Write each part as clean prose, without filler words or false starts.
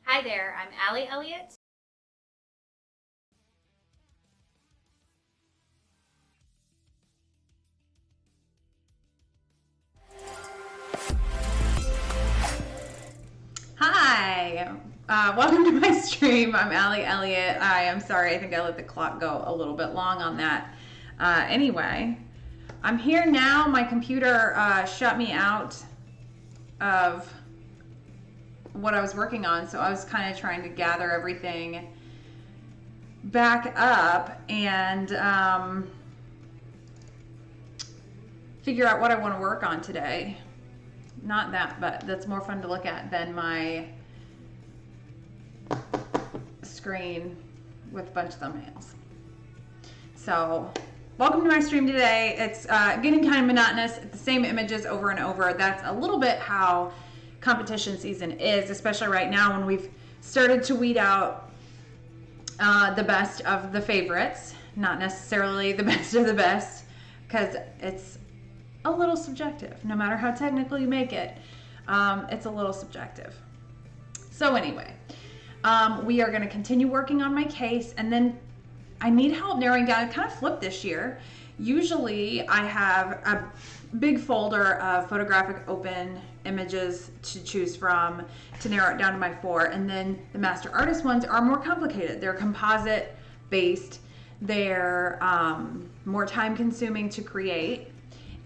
Hi there, I'm Allie Elliott. Hi, welcome to my stream. I'm Allie Elliott. I am sorry, I think I let the clock go a little bit long on that. Anyway, I'm here now. My computer shut me out of what I was working on, so I was kind of trying to gather everything back up and figure out what I want to work on today. Not that, but that's more fun to look at than my screen with a bunch of thumbnails. So, welcome to my stream today. It's getting kind of monotonous, the same images over and over. That's a little bit how competition season is, especially right now when we've started to weed out the best of the favorites, not necessarily the best of the best, because it's a little subjective. No matter how technical you make it, it's a little subjective. So anyway, we are going to continue working on my case, and then I need help narrowing down. I kind of flipped this year. Usually I have a big folder of photographic open images to choose from to narrow it down to my 4, and then the master artist ones are more complicated. They're composite based. They're more time consuming to create.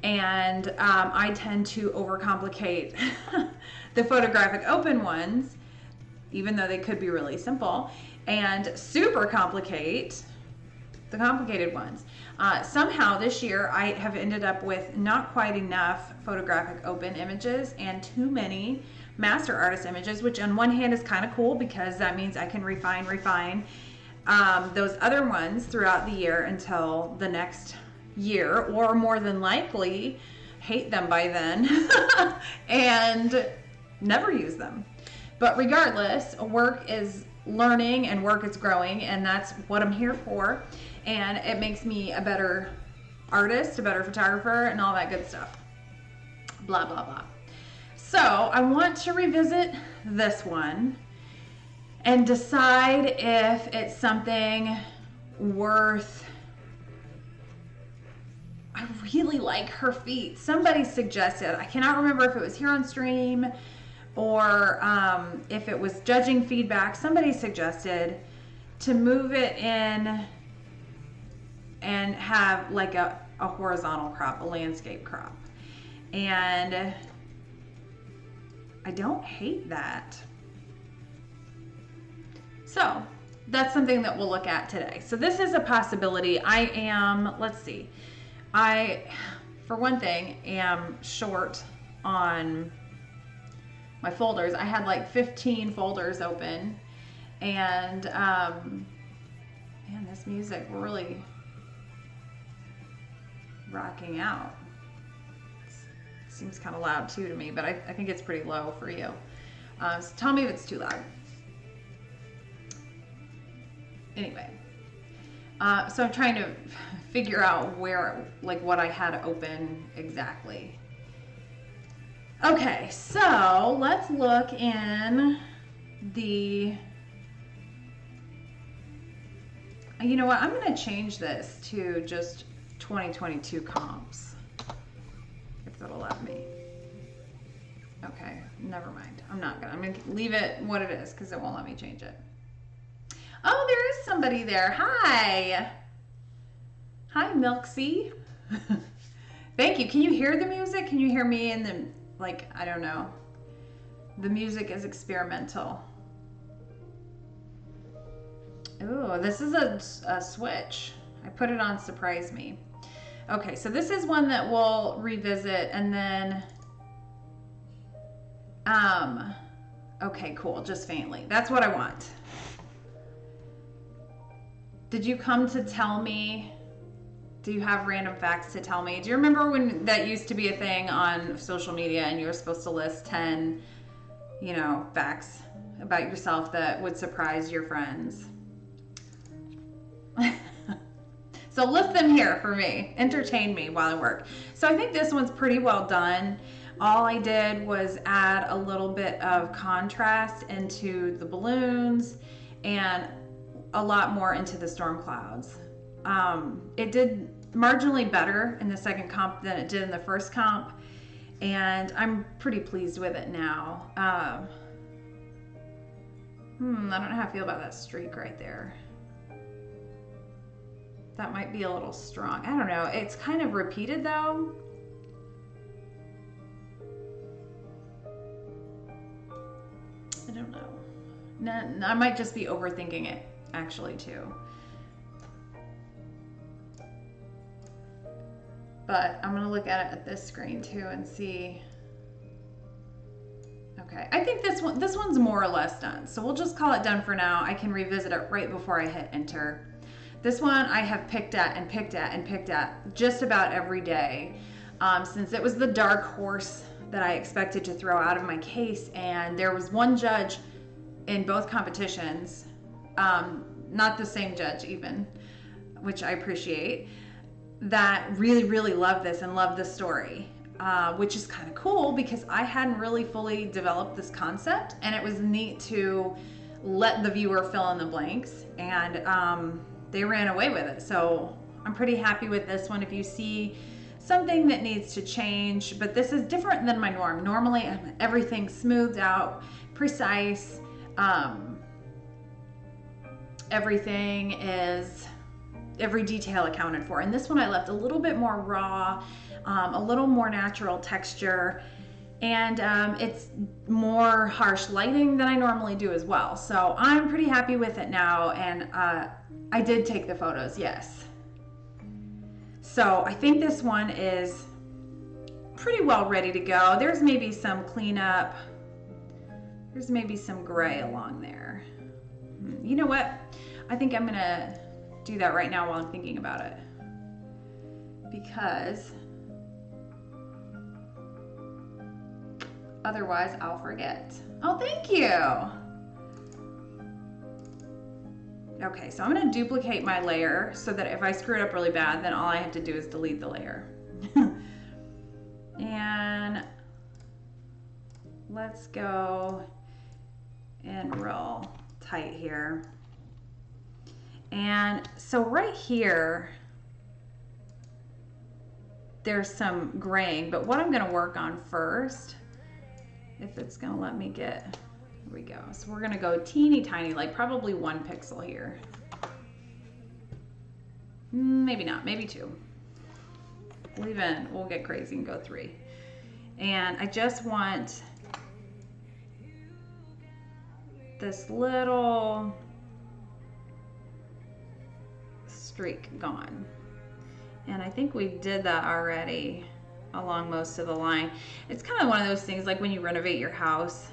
And I tend to overcomplicate the photographic open ones, even though they could be really simple, and super complicate the complicated ones. Somehow this year I have ended up with not quite enough photographic open images and too many master artist images, which on one hand is kind of cool because that means I can refine those other ones throughout the year until the next year, or more than likely hate them by then and never use them. But regardless, work is learning and work is growing, and that's what I'm here for, and it makes me a better artist, a better photographer, and all that good stuff. Blah blah blah. So I want to revisit this one and decide if it's something worth. I really like her feet. Somebody suggested, I cannot remember if it was here on stream or if it was judging feedback, somebody suggested to move it in and have like a horizontal crop, a landscape crop. And I don't hate that. So that's something that we'll look at today. So this is a possibility. Let's see. I, for one thing, am short on my folders. I had like 15 folders open, and man, this music really rocking out. It seems kind of loud too to me, but I think it's pretty low for you. So tell me if it's too loud. Anyway. So I'm trying to figure out what I had open exactly. Okay, so let's look in the, you know what, I'm going to change this to just 2022 comps, if it'll let me. Okay, never mind. I'm going to leave it what it is because it won't let me change it. Oh, there is somebody there. Hi. Hi, Milksy. Thank you. Can you hear the music? Can you hear me in the, I don't know. The music is experimental. Ooh, this is a switch. I put it on Surprise Me. Okay, so this is one that we'll revisit, and then, okay, cool, just faintly. That's what I want. Did you come to tell me? Do you have random facts to tell me? Do you remember when that used to be a thing on social media and you were supposed to list 10, facts about yourself that would surprise your friends? So list them here for me. Entertain me while I work. So I think this one's pretty well done. All I did was add a little bit of contrast into the balloons and a lot more into the storm clouds. It did marginally better in the second comp than it did in the first comp, and I'm pretty pleased with it now. I don't know how I feel about that streak right there. That might be a little strong. I don't know. It's kind of repeated though. I don't know. No, I might just be overthinking it actually too. But I'm gonna look at it at this screen too and see. Okay, I think this one's more or less done. So we'll just call it done for now. I can revisit it right before I hit enter. This one I have picked at and picked at and picked at just about every day since it was the dark horse that I expected to throw out of my case. And there was one judge in both competitions, not the same judge even, which I appreciate, that really, really loved this and loved the story, which is kind of cool because I hadn't really fully developed this concept, and it was neat to let the viewer fill in the blanks, and they ran away with it. So I'm pretty happy with this one. If you see something that needs to change, but this is different than my norm. Normally everything's smoothed out, precise, everything is, every detail accounted for. And this one I left a little bit more raw, a little more natural texture, and it's more harsh lighting than I normally do as well. So I'm pretty happy with it now, and I did take the photos, yes. So I think this one is pretty well ready to go. There's maybe some cleanup. There's maybe some gray along there. You know what? I think I'm gonna do that right now while I'm thinking about it, because otherwise I'll forget. Oh, thank you. Okay, so I'm gonna duplicate my layer so that if I screw it up really bad, then all I have to do is delete the layer. And let's go in real tight here. And so right here, there's some graying, but what I'm gonna work on first, if it's gonna let me get, here we go. So we're gonna go teeny tiny, like probably 1 pixel here. Maybe not, maybe 2. We'll get crazy and go 3. And I just want this little streak gone. And I think we did that already along most of the line. It's kind of one of those things like when you renovate your house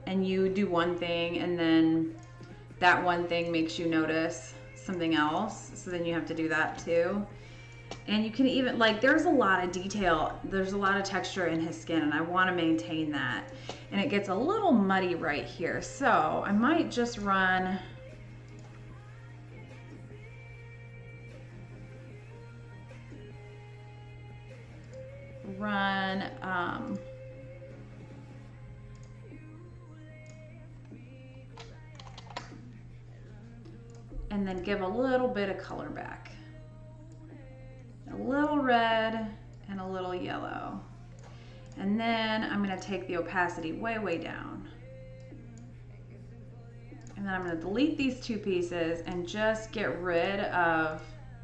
and you do one thing and then that one thing makes you notice something else, so then you have to do that too. And you can even, like, there's a lot of detail, there's a lot of texture in his skin, and I want to maintain that. And it gets a little muddy right here, so I might just run and then give a little bit of color back. A little red and a little yellow. And then I'm going to take the opacity way, way down. And then I'm going to delete these 2 pieces and just get rid of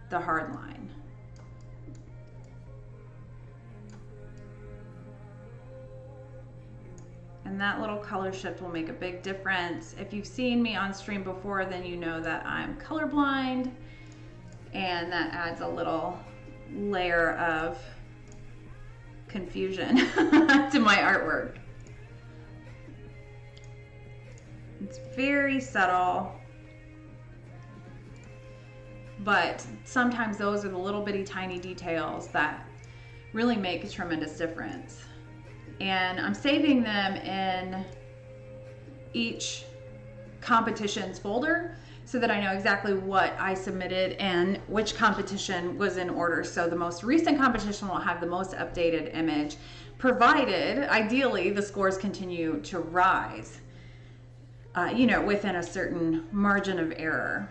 the hard line. And that little color shift will make a big difference. If you've seen me on stream before, then you know that I'm colorblind, and that adds a little layer of confusion to my artwork. It's very subtle, but sometimes those are the little bitty tiny details that really make a tremendous difference. And I'm saving them in each competitions folder so that I know exactly what I submitted and which competition was in order. So the most recent competition will have the most updated image, provided, ideally, the scores continue to rise, you know, within a certain margin of error.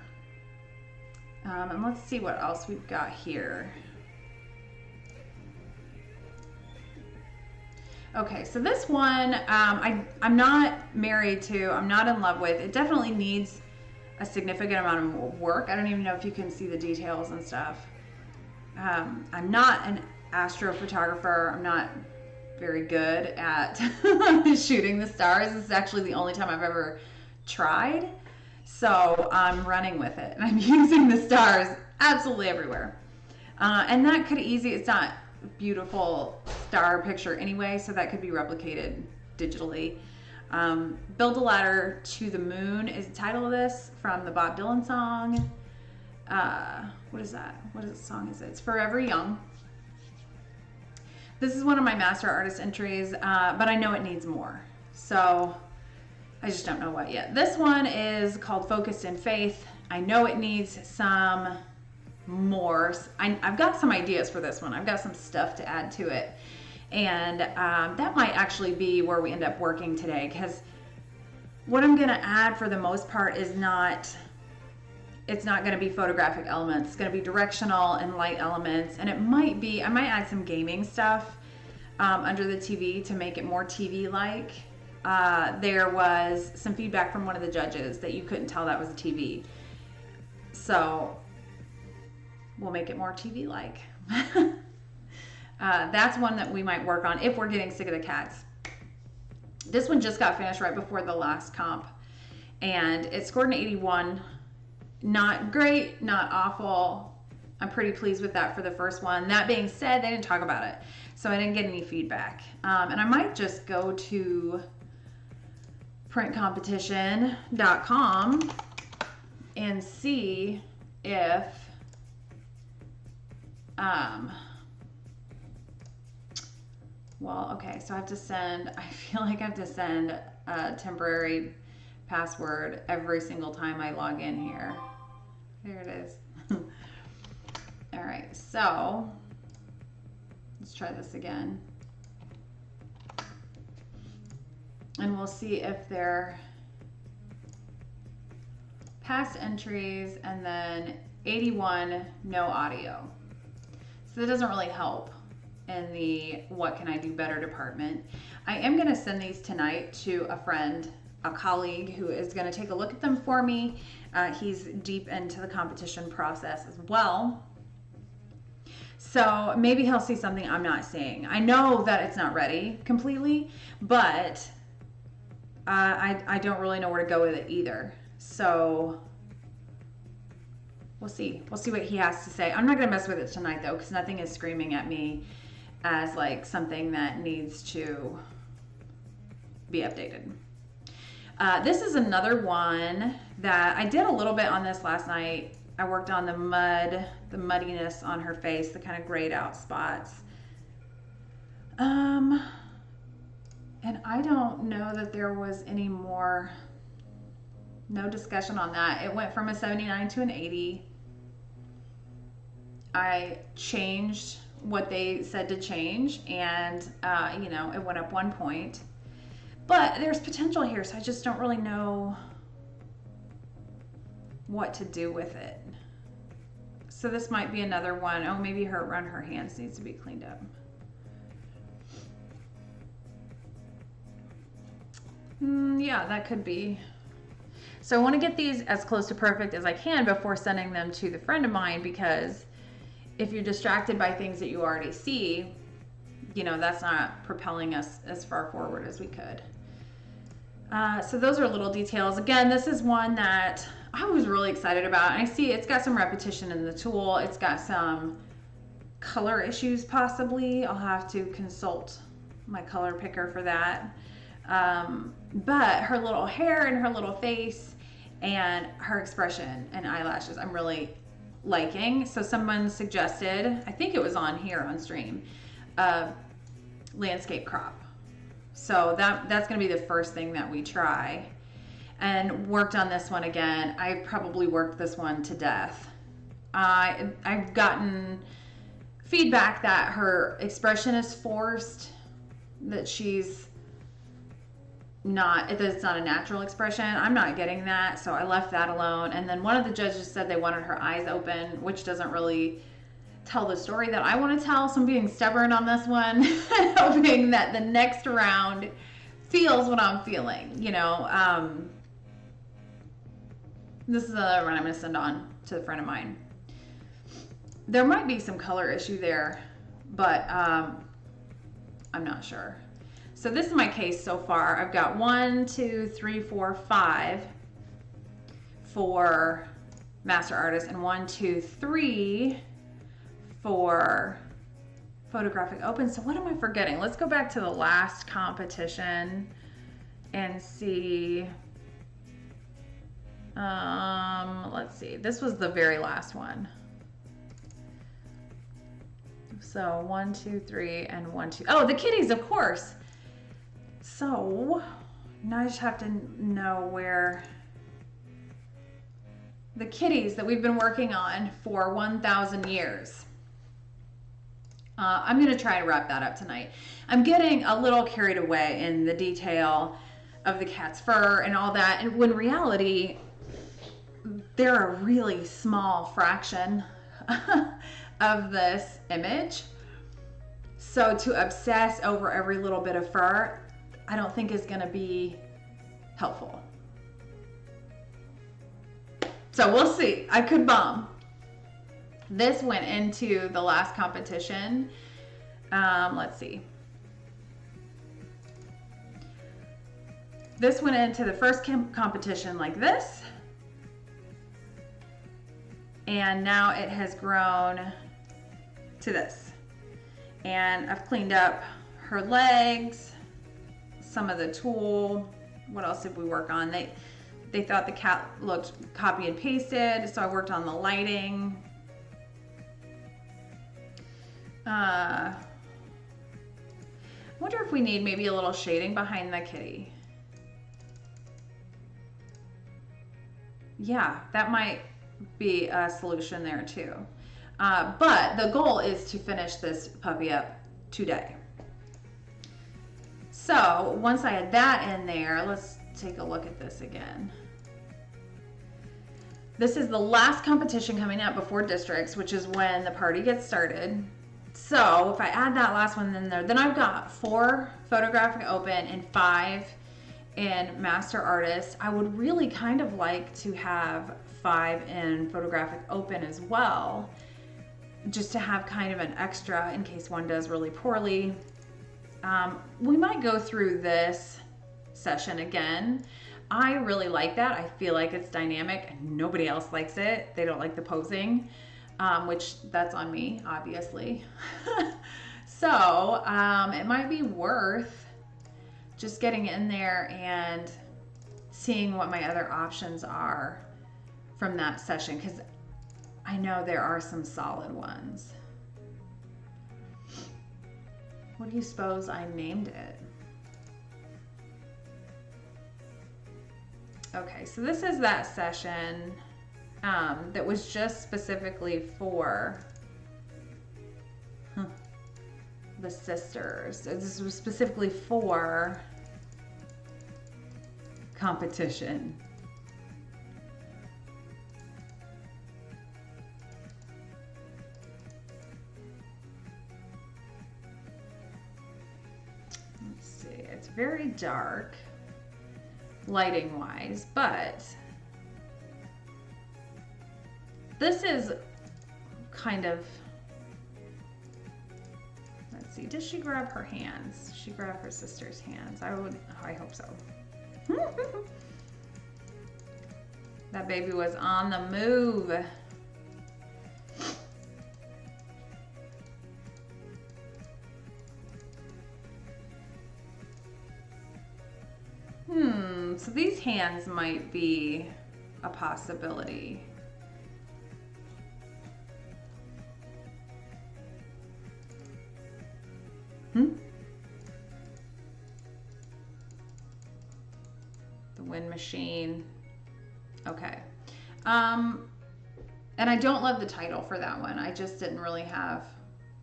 And let's see what else we've got here. Okay, so this one, I'm not married to, I'm not in love with. It definitely needs a significant amount of work. I don't even know if you can see the details and stuff. I'm not an astrophotographer. I'm not very good at shooting the stars. This is actually the only time I've ever tried. So I'm running with it. And I'm using the stars absolutely everywhere. And that could it's not a beautiful star picture anyway, so that could be replicated digitally. Build a Ladder to the Moon is the title of this, from the Bob Dylan song. What is that? What is the song is it? It's Forever Young. This is one of my master artist entries, but I know it needs more. So I just don't know what yet. This one is called Focused in Faith. I know it needs some more. I've got some ideas for this one. I've got some stuff to add to it. And that might actually be where we end up working today, because what I'm going to add for the most part is it's not going to be photographic elements. It's going to be directional and light elements. And I might add some gaming stuff under the TV to make it more TV-like. There was some feedback from one of the judges that you couldn't tell that was a TV. So we'll make it more TV-like. That's one that we might work on if we're getting sick of the cats. This one just got finished right before the last comp, and it scored an 81. Not great, not awful. I'm pretty pleased with that for the first one. That being said, they didn't talk about it, so I didn't get any feedback. And I might just go to printcompetition.com and see if well, okay, so I feel like I have to send a temporary password every single time I log in here. There it is. All right, so let's try this again. And we'll see if they're past entries and then 81, no audio. So that doesn't really help in the what can I do better department. I am going to send these tonight to a friend, a colleague, who is going to take a look at them for me. He's deep into the competition process as well. So maybe he'll see something I'm not seeing. I know that it's not ready completely, but I don't really know where to go with it either. So we'll see. We'll see what he has to say. I'm not going to mess with it tonight, though, because nothing is screaming at me as like something that needs to be updated. This is another one that I did a little bit on this last night. I worked on the muddiness on her face, the kind of grayed out spots. And I don't know that there was any more, no discussion on that. It went from a 79 to an 80. I changed what they said to change, and you know, it went up 1 point. But there's potential here, so I just don't really know what to do with it. So this might be another one. Oh, maybe around her hands needs to be cleaned up. Yeah, that could be. So I want to get these as close to perfect as I can before sending them to the friend of mine, because if you're distracted by things that you already see, you know, that's not propelling us as far forward as we could. So those are little details. Again, this is one that I was really excited about. And I see it's got some repetition in the tool. It's got some color issues possibly. I'll have to consult my color picker for that. But her little hair and her little face and her expression and eyelashes, I'm really liking. So someone suggested, I think it was on here on stream, landscape crop. So that's going to be the first thing that we try. And worked on this one again. I probably worked this one to death. I've gotten feedback that her expression is forced. that she's not, it's not a natural expression. I'm not getting that, so I left that alone. And then one of the judges said they wanted her eyes open, which doesn't really tell the story that I want to tell. So I'm being stubborn on this one, hoping that the next round feels what I'm feeling, you know. This is another one I'm going to send on to a friend of mine. There might be some color issue there, but I'm not sure. So this is my case so far. I've got 1, 2, 3, 4, 5 for Master Artist, and 1, 2, 3 for Photographic Open. So what am I forgetting? Let's go back to the last competition and see. Let's see. This was the very last one. So 1, 2, 3, and 1, 2. Oh, the kitties, of course. So now I just have to know where the kitties that we've been working on for 1,000 years. I'm going to try to wrap that up tonight. I'm getting a little carried away in the detail of the cat's fur and all that, and when in reality, they're a really small fraction of this image. So to obsess over every little bit of fur, I don't think is going to be helpful. So we'll see. I could bomb. This went into the last competition. Let's see. This went into the first competition like this. And now it has grown to this. And I've cleaned up her legs, some of the tulle. What else did we work on? They thought the cat looked copy and pasted, so I worked on the lighting. I wonder if we need maybe a little shading behind the kitty. Yeah, that might be a solution there too. But the goal is to finish this puppy up today. So once I had that in there, let's take a look at this again. This is the last competition coming up before districts, which is when the party gets started. So if I add that last one in there, then I've got 4 Photographic Open and 5 in Master Artist. I would really kind of like to have 5 in Photographic Open as well, just to have kind of an extra in case one does really poorly. We might go through this session again. I really like that. I feel like it's dynamic. Nobody else likes it. They don't like the posing, which that's on me, obviously. So it might be worth just getting in there and seeing what my other options are from that session, because I know there are some solid ones. What do you suppose I named it? Okay, so this is that session that was just specifically for the sisters. This was specifically for competition. Let's see, it's very dark lighting wise, but this is kind of, let's see, does she grab her hands? She grabbed her sister's hands. I hope so. That baby was on the move. So these hands might be a possibility. The wind machine. Okay. And I don't love the title for that one. I just didn't really have,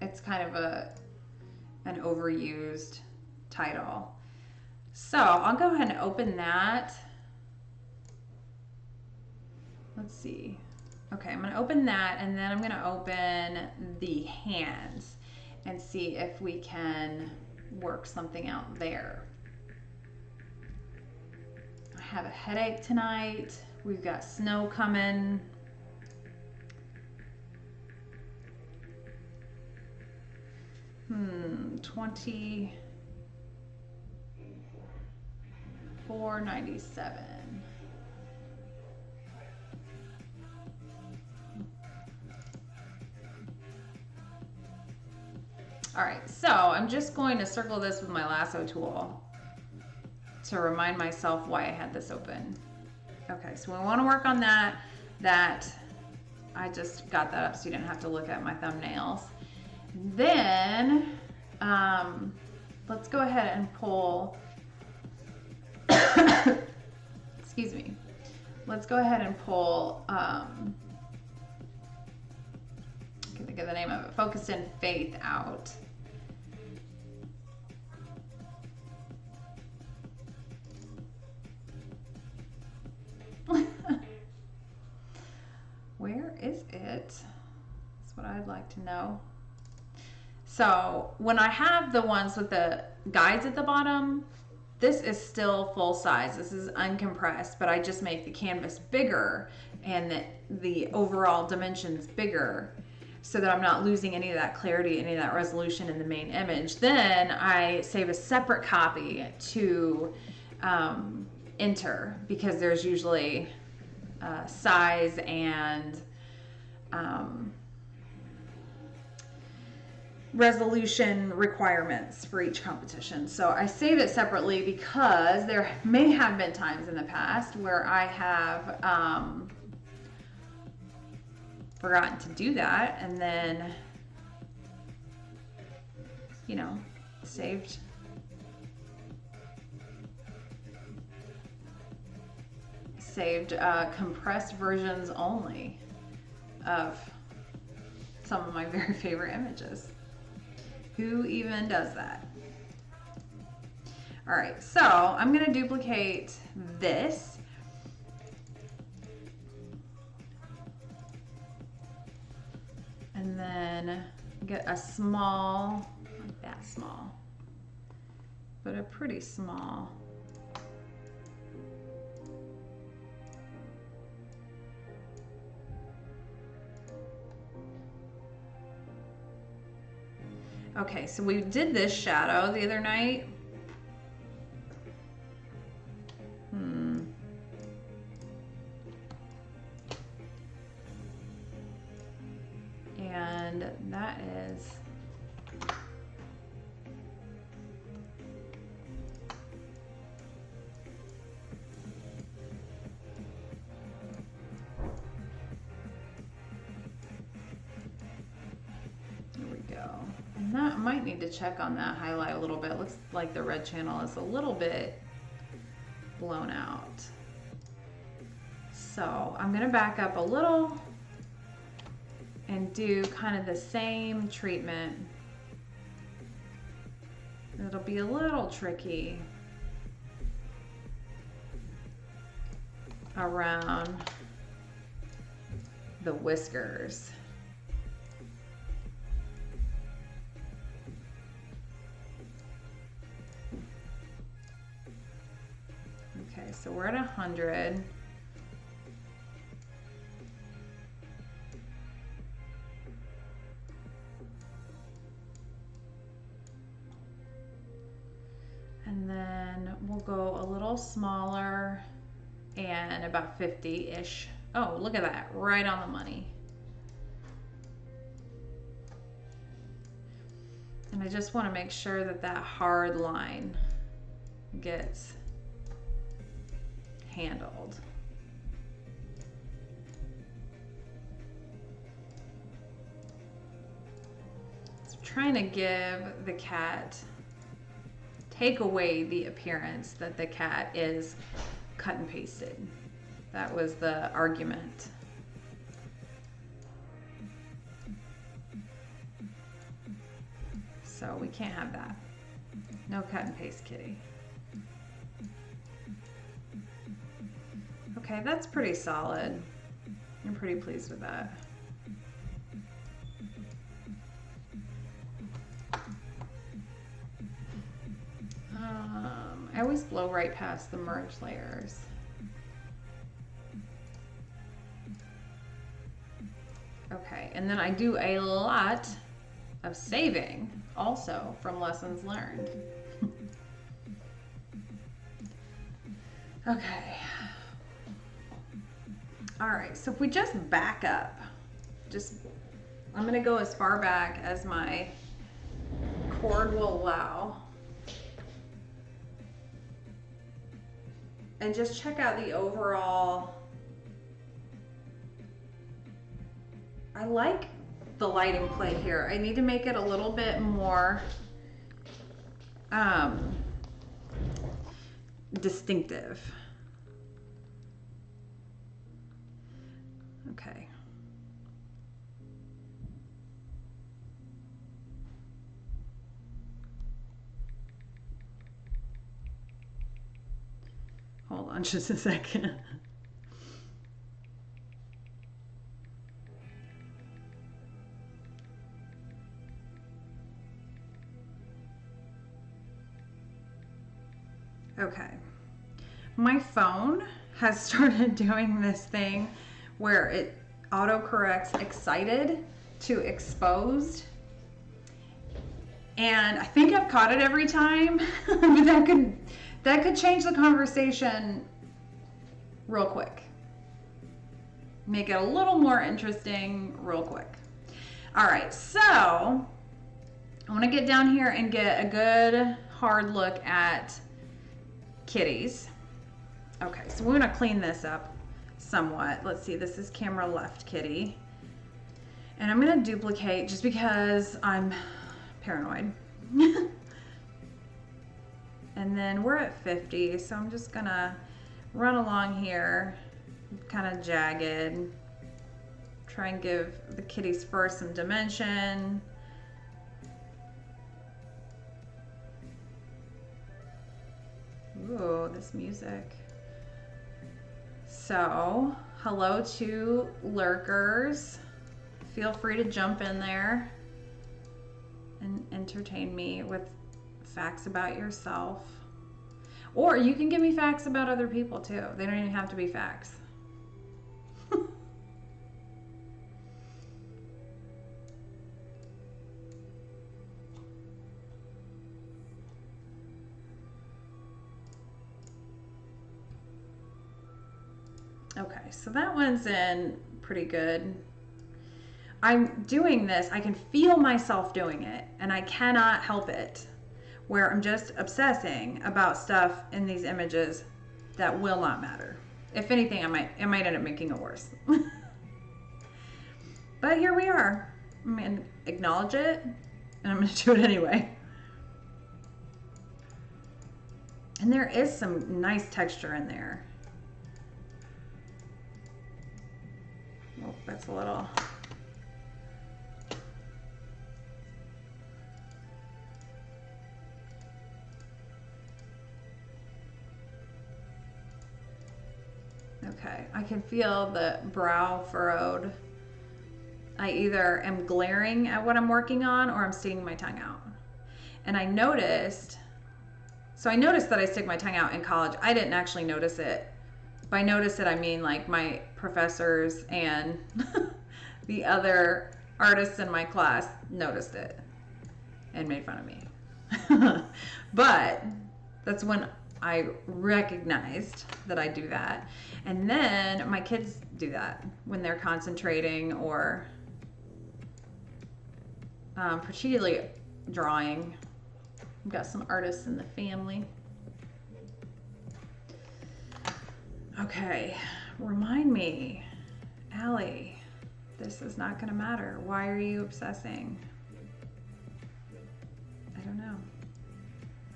it's kind of an overused title. So I'll go ahead and open that. Let's see. Okay, I'm gonna open that, and then I'm gonna open the hands and see if we can work something out there. I have a headache tonight. We've got snow coming. $24.97. All right, so I'm just going to circle this with my lasso tool to remind myself why I had this open. Okay, so we want to work on that. I just got that up so you didn't have to look at my thumbnails. Then let's go ahead and pull, excuse me. Let's go ahead and pull, I can think of the name of it, Focused in Faith out. Where is it? That's what I'd like to know. So when I have the ones with the guides at the bottom, this is still full size. This is uncompressed, but I just make the canvas bigger and the overall dimensions bigger so that I'm not losing any of that clarity, any of that resolution in the main image. Then I save a separate copy to enter, because there's usually size and resolution requirements for each competition. So I save it separately because there may have been times in the past where I have forgotten to do that, and then, you know, saved compressed versions only of some of my very favorite images. Who even does that? All right, so I'm going to duplicate this. And then get a small, not that small, but a pretty small. Okay, so we did this shadow the other night. And that is and that might need to check on that highlight a little bit. Looks like the red channel is a little bit blown out. So I'm gonna back up a little and do kind of the same treatment. It'll be a little tricky around the whiskers. Okay, so we're at 100. And then we'll go a little smaller and about 50-ish. Oh, look at that, right on the money. And I just want to make sure that that hard line gets handled. So I'm trying to give the cat, take away the appearance that the cat is cut and pasted. That was the argument. So we can't have that. No cut and paste kitty. Okay, that's pretty solid. I'm pretty pleased with that. I always blow right past the merge layers. Okay, and then I do a lot of saving also from lessons learned. Okay. All right, so if we just back up, I'm gonna go as far back as my cord will allow. And just check out the overall. I like the lighting play here. I need to make it a little bit more distinctive. Okay. Hold on just a second. Okay. My phone has started doing this thing where it autocorrects excited to exposed. And I think I've caught it every time, but that could change the conversation real quick. Make it a little more interesting real quick. All right, so I want to get down here and get a good hard look at kitties. Okay, so we're going to clean this up somewhat. Let's see, this is camera left kitty. And I'm going to duplicate just because I'm paranoid. And then we're at 50, so I'm just gonna run along here, kind of jagged. Try and give the kitty's fur some dimension. Ooh, this music. So, hello to lurkers. Feel free to jump in there and entertain me with facts about yourself. Or you can give me facts about other people too. They don't even have to be facts. Okay, so that one's in pretty good. I'm doing this, I can feel myself doing it, and I cannot help it, where I'm just obsessing about stuff in these images that will not matter. If anything, it might end up making it worse. But here we are. I'm gonna acknowledge it, and I'm gonna do it anyway. And there is some nice texture in there. Oh, that's a little... Okay, I can feel the brow furrowed. I either am glaring at what I'm working on or I'm sticking my tongue out. And I noticed that I stick my tongue out in college. I didn't actually notice it. By notice it, I mean like my professors and the other artists in my class noticed it and made fun of me. But that's when I recognized that I do that. And then my kids do that when they're concentrating or particularly drawing. We've got some artists in the family. Okay, remind me, Allie, this is not gonna matter. Why are you obsessing? I don't know.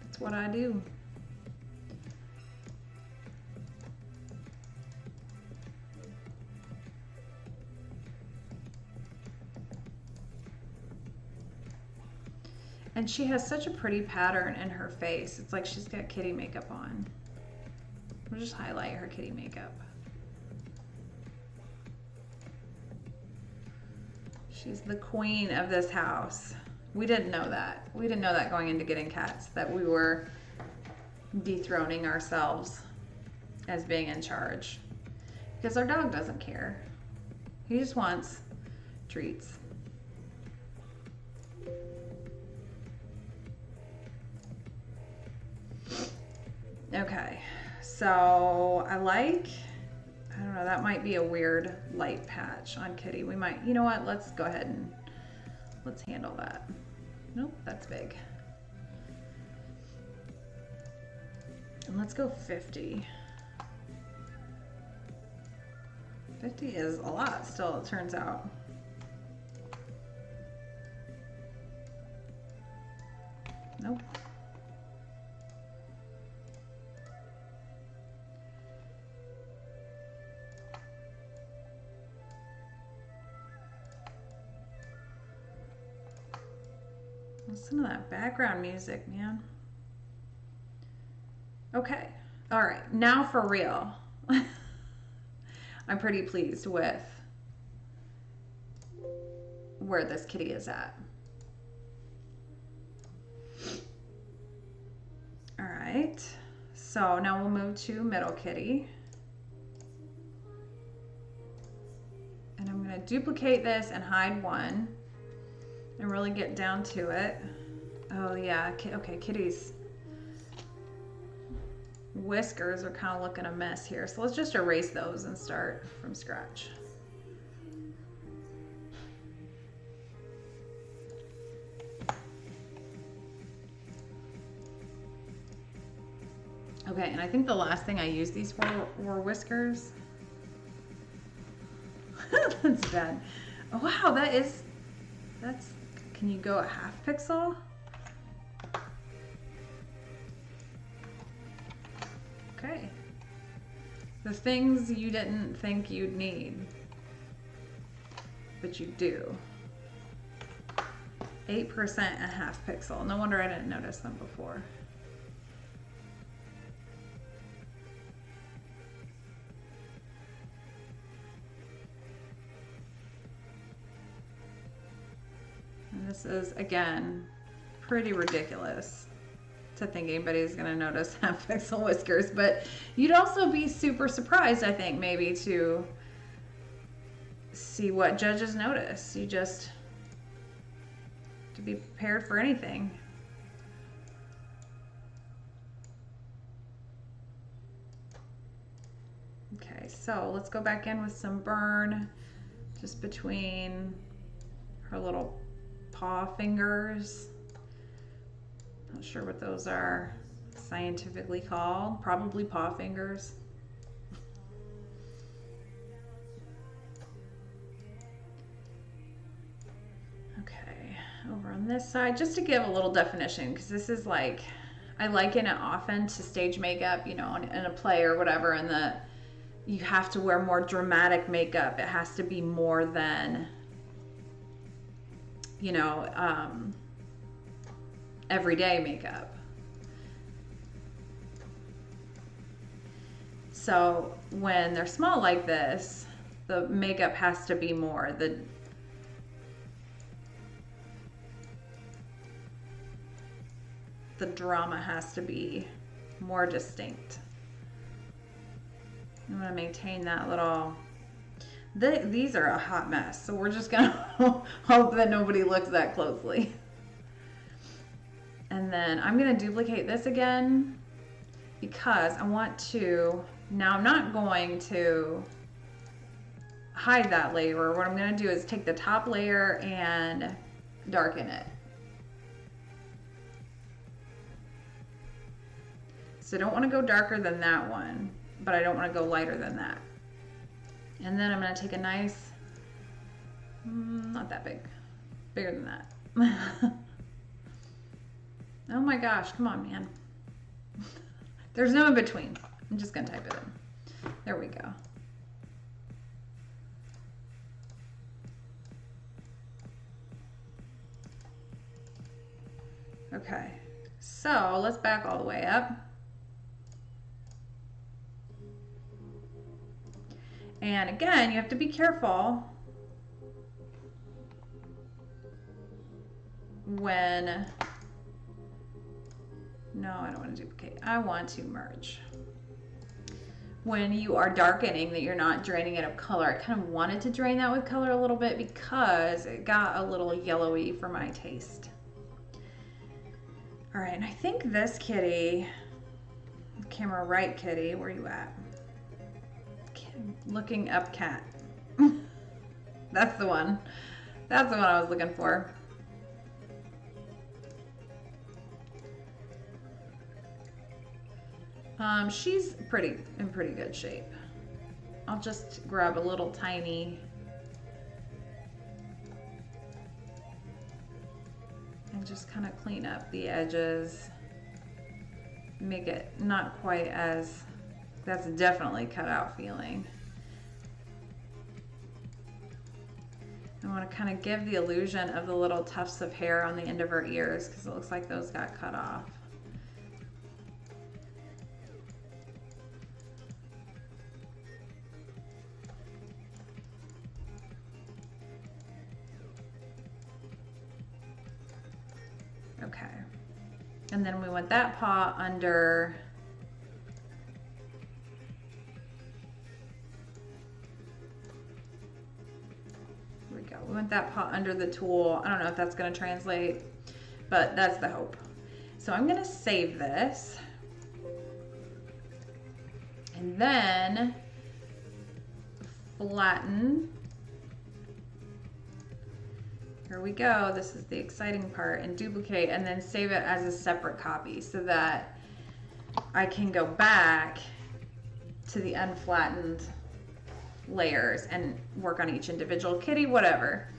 That's what I do. And she has such a pretty pattern in her face. It's like she's got kitty makeup on. We'll just highlight her kitty makeup. She's the queen of this house. We didn't know that. We didn't know that going into getting cats, that we were dethroning ourselves as being in charge. Because our dog doesn't care. He just wants treats. Okay, so I don't know, that might be a weird light patch on Kitty. We might, you know what, let's go ahead and let's handle that. Nope, that's big. And let's go 50. 50 is a lot still, it turns out. Nope. Listen to that background music, man. Okay, all right, now for real. I'm pretty pleased with where this kitty is at. All right, so now we'll move to middle kitty. And I'm gonna duplicate this and hide one and really get down to it. Oh yeah, okay, Kitty's whiskers are kind of looking a mess here. So let's just erase those and start from scratch. Okay, and I think the last thing I used these for were whiskers. That's bad. Oh, wow, that's, can you go a half pixel? Okay. The things you didn't think you'd need, but you do. 8% a half pixel. No wonder I didn't notice them before. And this is, again, pretty ridiculous to think anybody's gonna notice half pixel whiskers, but you'd also be super surprised, I think, maybe to see what judges notice. You just to be prepared for anything. Okay, so let's go back in with some burn just between her little paw fingers. Not sure what those are scientifically called. Probably paw fingers. Okay, over on this side, just to give a little definition, because this is like, I liken it often to stage makeup, you know, in a play or whatever, and you have to wear more dramatic makeup. It has to be more than, you know, everyday makeup. So when they're small like this, the makeup has to be more. The drama has to be more distinct. I'm gonna maintain that little, these are a hot mess, so we're just gonna hope that nobody looks that closely. And then I'm gonna duplicate this again because I want to, now I'm not going to hide that layer. What I'm gonna do is take the top layer and darken it. So I don't wanna go darker than that one, but I don't wanna go lighter than that. And then I'm gonna take a nice, not that big, bigger than that. Oh my gosh, come on, man. There's no in between. I'm just gonna type it in. There we go. Okay, so let's back all the way up. And again, you have to be careful when, no, I don't want to duplicate. I want to merge. When you are darkening, that you're not draining it of color. I kind of wanted to drain that with color a little bit because it got a little yellowy for my taste. All right, and I think this kitty, camera right kitty, where you at? Looking up cat. That's the one. That's the one I was looking for. She's in pretty good shape. I'll just grab a little tiny and just kind of clean up the edges. Make it not quite as, that's definitely cut out feeling. I want to kind of give the illusion of the little tufts of hair on the end of her ears because it looks like those got cut off. Okay, and then we want that paw under we want that paw under the tool. I don't know if that's going to translate, but that's the hope. So I'm going to save this. And then flatten. Here we go. This is the exciting part. And duplicate and then save it as a separate copy so that I can go back to the unflattened layers and work on each individual kitty, whatever.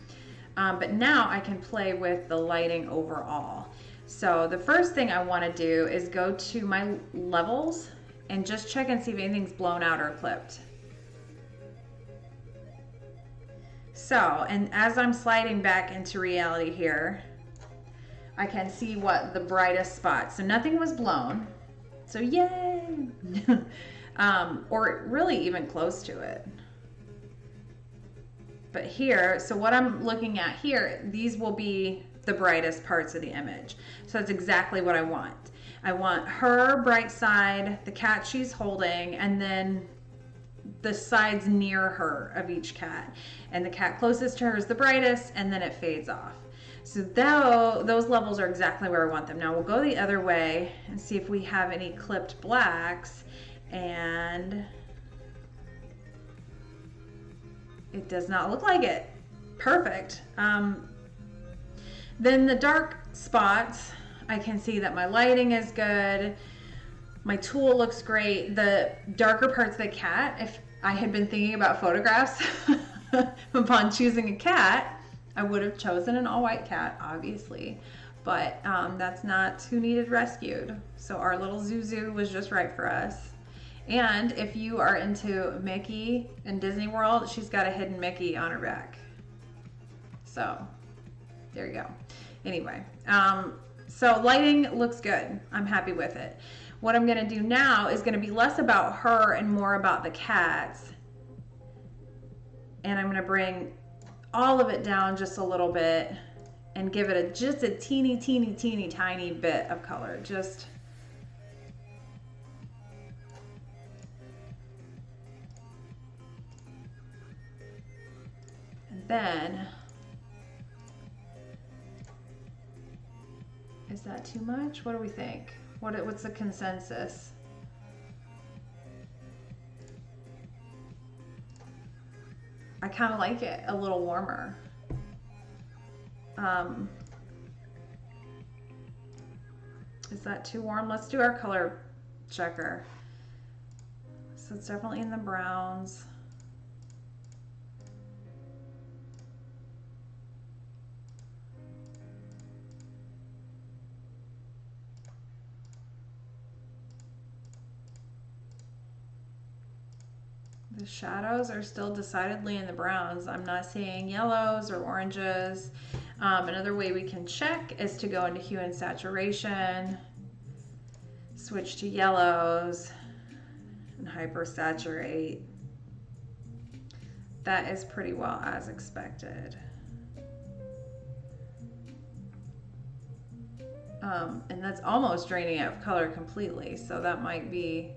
But now I can play with the lighting overall. So the first thing I want to do is go to my levels and just check and see if anything's blown out or clipped. So, and as I'm sliding back into reality here, I can see what the brightest spots. So nothing was blown. So yay! Or really even close to it. But here, so what I'm looking at here, these will be the brightest parts of the image. So that's exactly what I want. I want her bright side, the cat she's holding, and then the sides near her of each cat. And the cat closest to her is the brightest, and then it fades off. So those levels are exactly where I want them. Now we'll go the other way and see if we have any clipped blacks, and it does not look like it. Perfect. Then the dark spots, I can see that my lighting is good. My tool looks great. The darker parts of the cat, if I had been thinking about photographs upon choosing a cat, I would have chosen an all-white cat, obviously. But that's not who needed rescued. So our little Zuzu was just right for us. And if you are into Mickey in Disney World, she's got a hidden Mickey on her back. So there you go. Anyway, so lighting looks good. I'm happy with it. What I'm gonna do now is gonna be less about her and more about the cats. And I'm gonna bring all of it down just a little bit and give it just a teeny tiny bit of color. Just then, is that too much? What do we think? What's the consensus? I kind of like it a little warmer. Is that too warm? Let's do our color checker. So it's definitely in the browns. The shadows are still decidedly in the browns. I'm not seeing yellows or oranges. Another way we can check is to go into hue and saturation, switch to yellows, and hypersaturate. That is pretty well as expected. And that's almost draining out of color completely, so that might be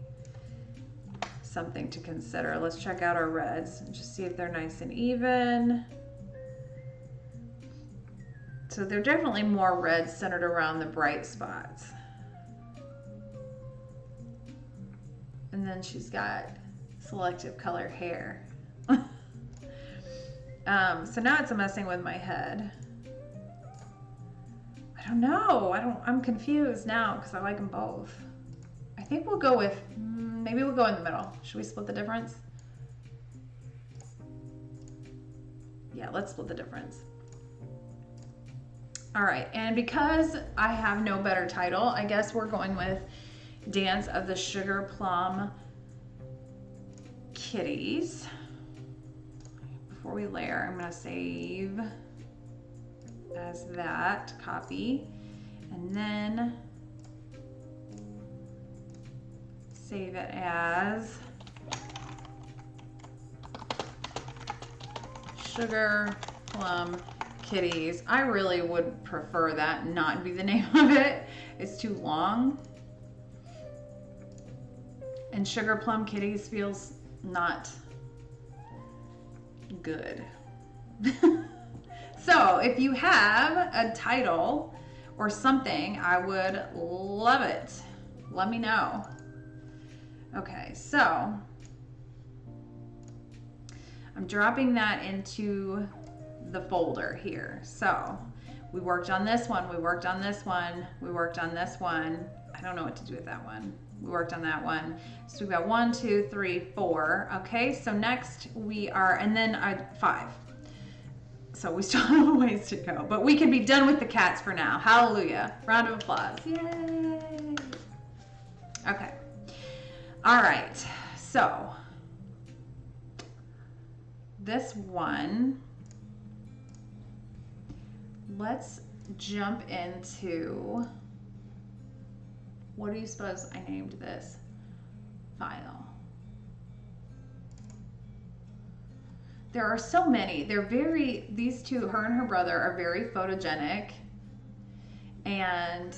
something to consider. Let's check out our reds and just see if they're nice and even. So they're definitely more red centered around the bright spots. And then she's got selective color hair. So now it's messing with my head. I don't know. I'm confused now because I like them both. I think we'll go with, maybe we'll go in the middle. Should we split the difference? Yeah, let's split the difference. All right, and because I have no better title, I guess we're going with Dance of the Sugar Plum Kitties. Before we layer, I'm gonna save as that, copy, and then save it as Sugar Plum Kitties. I really would prefer that not be the name of it. It's too long. And Sugar Plum Kitties feels not good. So if you have a title or something, I would love it. Let me know. Okay, so I'm dropping that into the folder here. So we worked on this one, we worked on this one, we worked on this one. I don't know what to do with that one. We worked on that one. So we've got 1, 2, 3, 4. Okay, so next we are, and then 5. So we still have a ways to go, but we can be done with the cats for now. Hallelujah. Round of applause. Yay. Okay. All right. So this one, let's jump into, what do you suppose I named this file? There are so many. They're very, these two, her and her brother, are very photogenic. And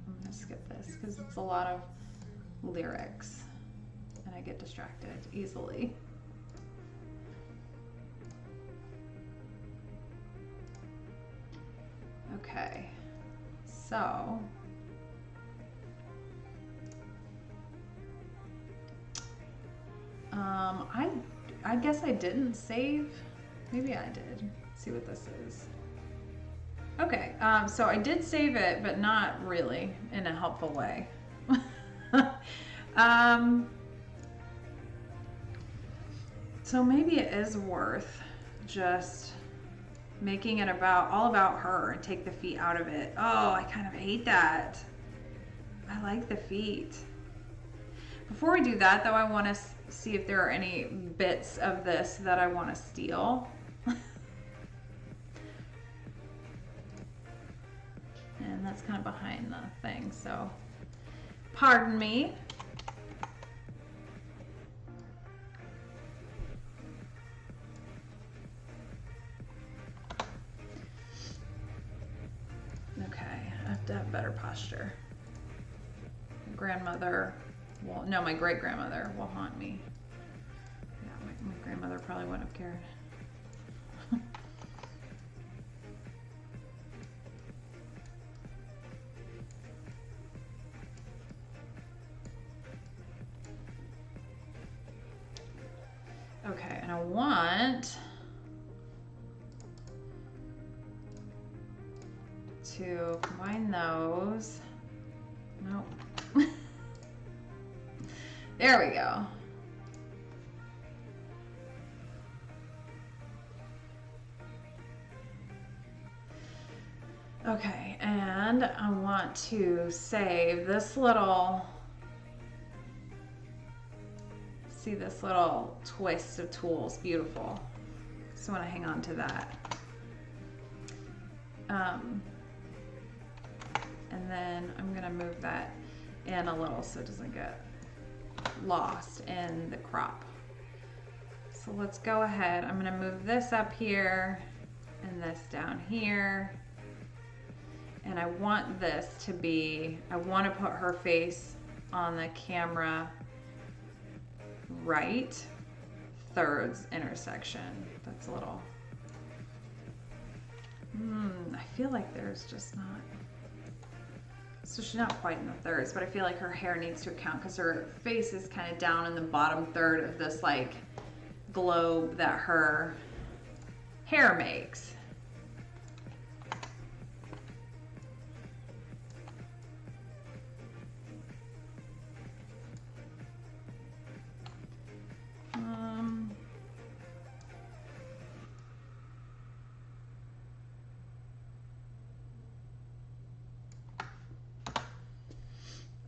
I'm gonna skip this because it's a lot of lyrics and I get distracted easily. Okay, so I guess I didn't save. Maybe I did. Let's see what this is. Okay, so I did save it, but not really in a helpful way. So maybe it is worth just making it all about her and take the feet out of it. Oh, I kind of hate that. I like the feet. Before we do that, though, I want to see if there are any bits of this that I want to steal. And that's kind of behind the thing, so pardon me. Okay, I have to have better posture. Grandmother, well, no, my great-grandmother will haunt me. Yeah, my grandmother probably wouldn't have cared. Okay, and I want to combine those. Nope. There we go. Okay, and I want to save this little See this little twist of tools, beautiful. So I want to hang on to that. And then I'm gonna move that in a little so it doesn't get lost in the crop. So let's go ahead. I'm gonna move this up here and this down here. And I want this to be, I want to put her face on the camera right thirds intersection. That's a little, I feel like there's just not, so she's not quite in the thirds, but I feel like her hair needs to account because her face is kind of down in the bottom third of this like globe that her hair makes.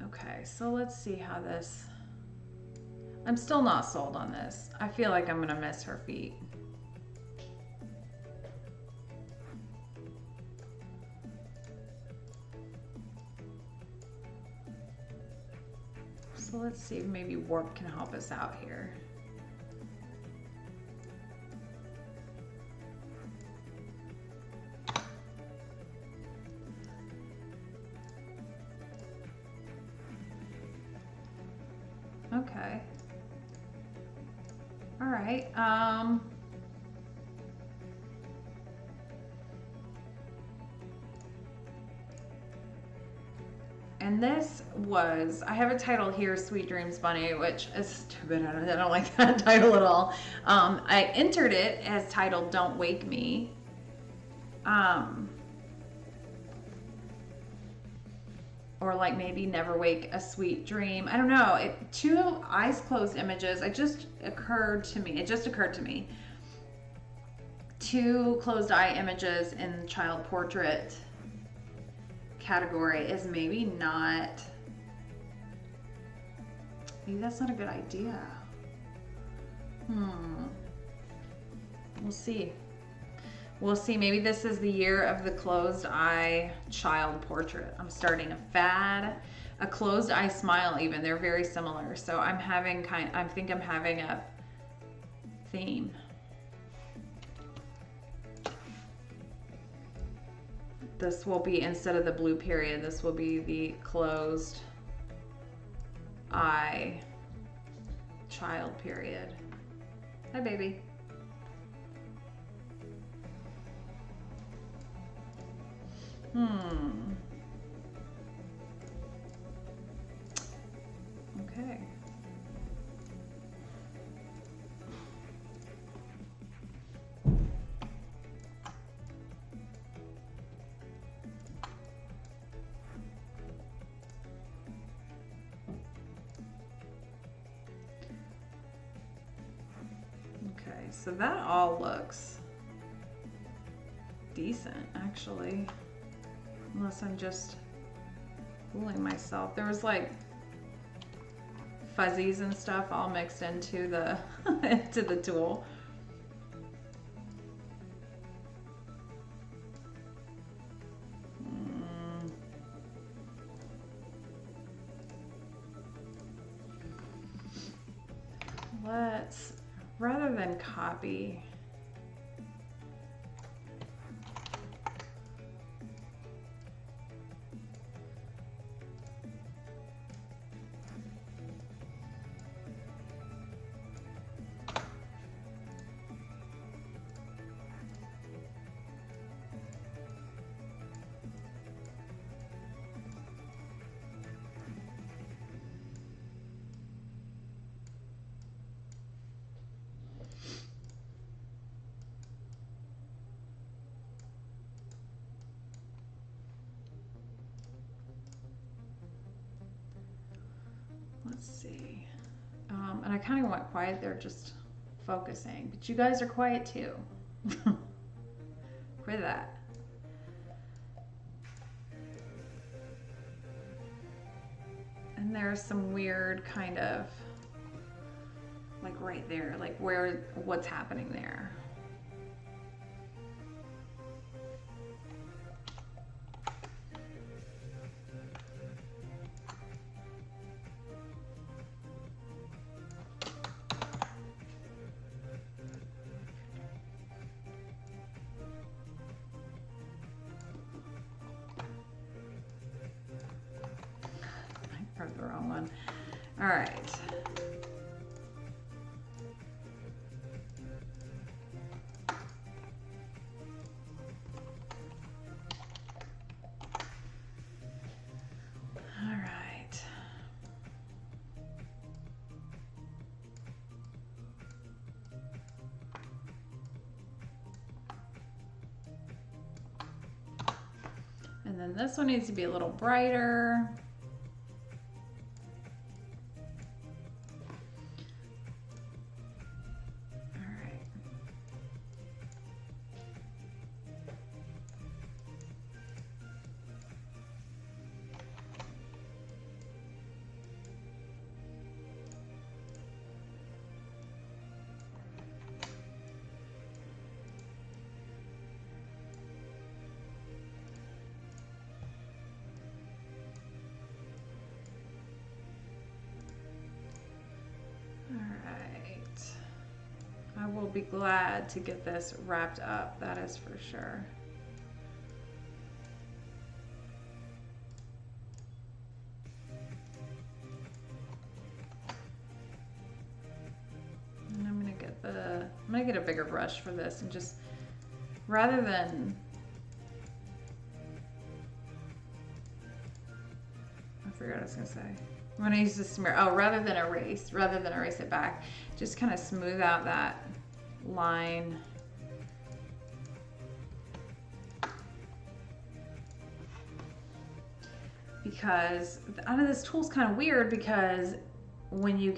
Okay, so let's see how this, I'm still not sold on this. I feel like I'm gonna miss her feet. So let's see if maybe warp can help us out here. Okay. All right. And this was, I have a title here, Sweet Dreams Bunny, which is stupid. I don't like that title at all. I entered it as titled Don't Wake Me. Or like maybe Never Wake a Sweet Dream. I don't know. Two eyes closed images. It just occurred to me. Two closed eye images in child portrait category is maybe that's not a good idea. We'll see. We'll see. Maybe this is the year of the closed eye child portrait. I'm starting a fad, a closed eye smile even. They're very similar. So I think I'm having a theme. This will be, instead of the blue period, this will be the closed eye child period. Hi, baby. Okay. Okay, so that all looks decent, actually. Unless I'm just fooling myself. There was like fuzzies and stuff all mixed into the into the tool. Let's, rather than copy, let's see. And I kind of went quiet there, just focusing, but you guys are quiet too. Quit that. And there's some weird kind of right there, like what's happening there. I grabbed the wrong one. All right. All right. And then this one needs to be a little brighter. I will be glad to get this wrapped up, that is for sure. And I'm gonna get a bigger brush for this and just, rather than, I forgot what I was gonna say. I'm gonna use the smear, rather than erase it back, just kind of smooth out that line. Because out of this tool's kind of weird, because when you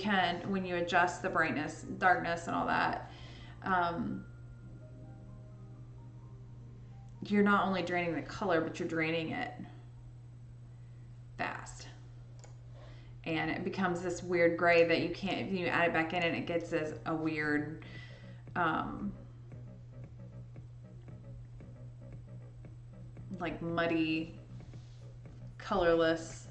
adjust the brightness, darkness, and all that, you're not only draining the color, but you're draining it fast. And it becomes this weird gray that you can't, you add it back in and it gets as a weird, like muddy, colorless.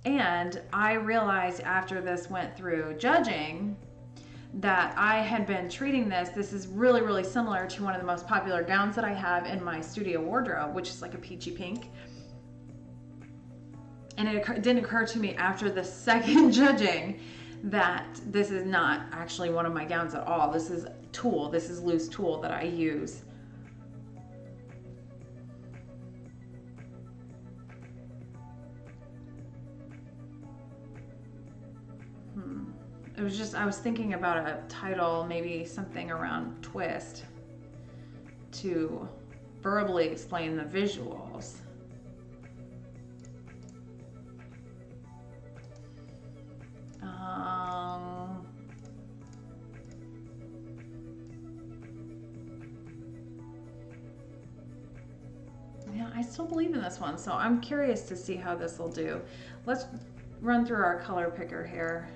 And I realized after this went through judging that I had been treating this is really, really similar to one of the most popular gowns that I have in my studio wardrobe, which is like a peachy pink. And it didn't occur to me after the second judging that this is not actually one of my gowns at all. This is tulle, this is loose tulle that I use. It was just, I was thinking about a title, maybe something around twist, to verbally explain the visuals. Yeah, I still believe in this one, so I'm curious to see how this will do. Let's run through our color picker here.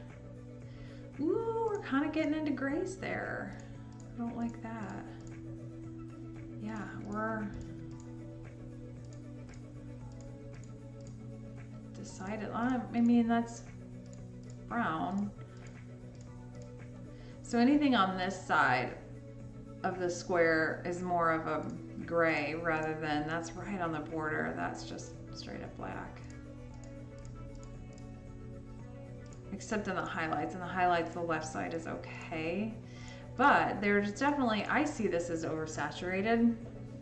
Ooh, we're kind of getting into grays there. I don't like that. Yeah, we're decided. I mean, that's brown. So anything on this side of the square is more of a gray rather than, that's right on the border. That's just straight up black. Except in the highlights. In the highlights, the left side is okay. But there's definitely, I see this as oversaturated,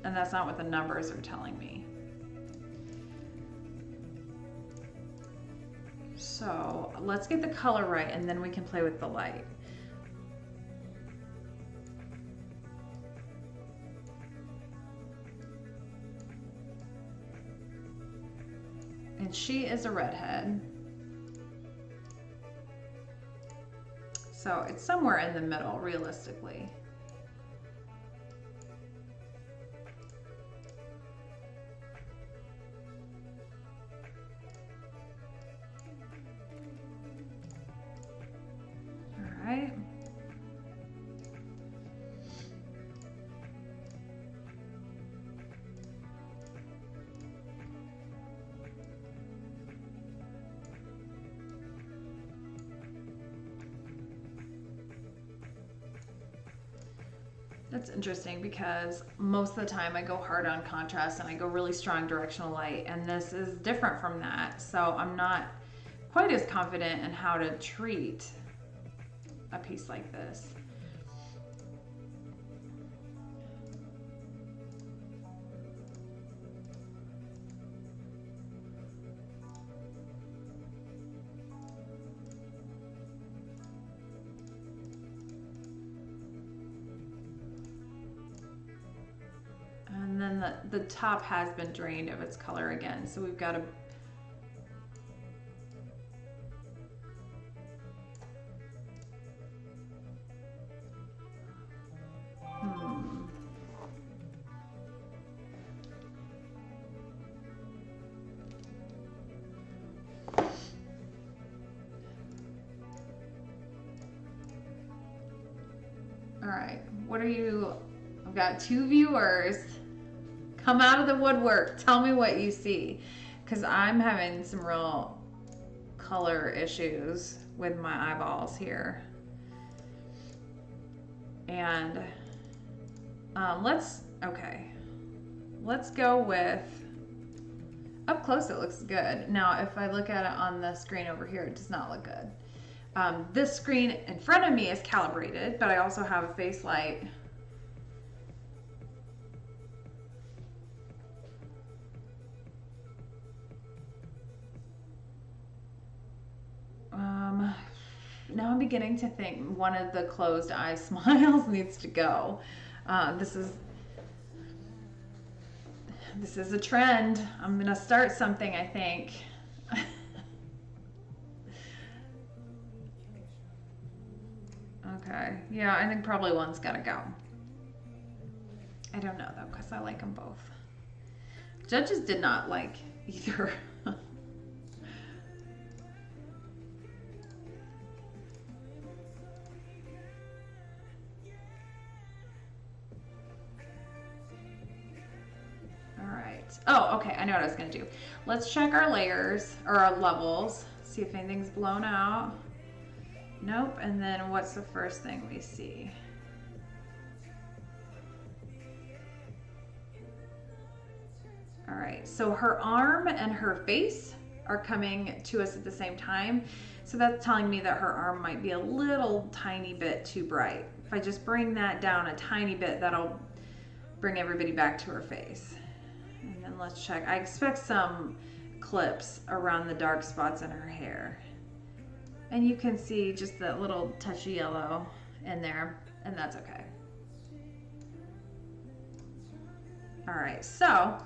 and that's not what the numbers are telling me. So let's get the color right, and then we can play with the light. And she is a redhead. So it's somewhere in the middle, realistically. That's interesting because most of the time I go hard on contrast and I go really strong directional light, and this is different from that. So I'm not quite as confident in how to treat a piece like this. And then the top has been drained of its color again. So we've got to All right, what are you? I've got 2 viewers. Come out of the woodwork. Tell me what you see, because I'm having some real color issues with my eyeballs here. And let's go with up close. It looks good. Now, if I look at it on the screen over here, it does not look good. This screen in front of me is calibrated, but I also have a face light. Now I'm beginning to think one of the closed eye smiles needs to go. This is a trend. I'm gonna start something, I think. Okay, yeah, I think probably one's gotta go. I don't know though, because I like them both. Judges did not like either. Oh, okay, I know what I was gonna do. Let's check our layers, or our levels, see if anything's blown out. Nope, and then what's the first thing we see? All right, so her arm and her face are coming to us at the same time. So that's telling me that her arm might be a little tiny bit too bright. If I just bring that down a tiny bit, that'll bring everybody back to her face. And then let's check. I expect some clips around the dark spots in her hair. And you can see just that little touch of yellow in there, and that's okay. All right, so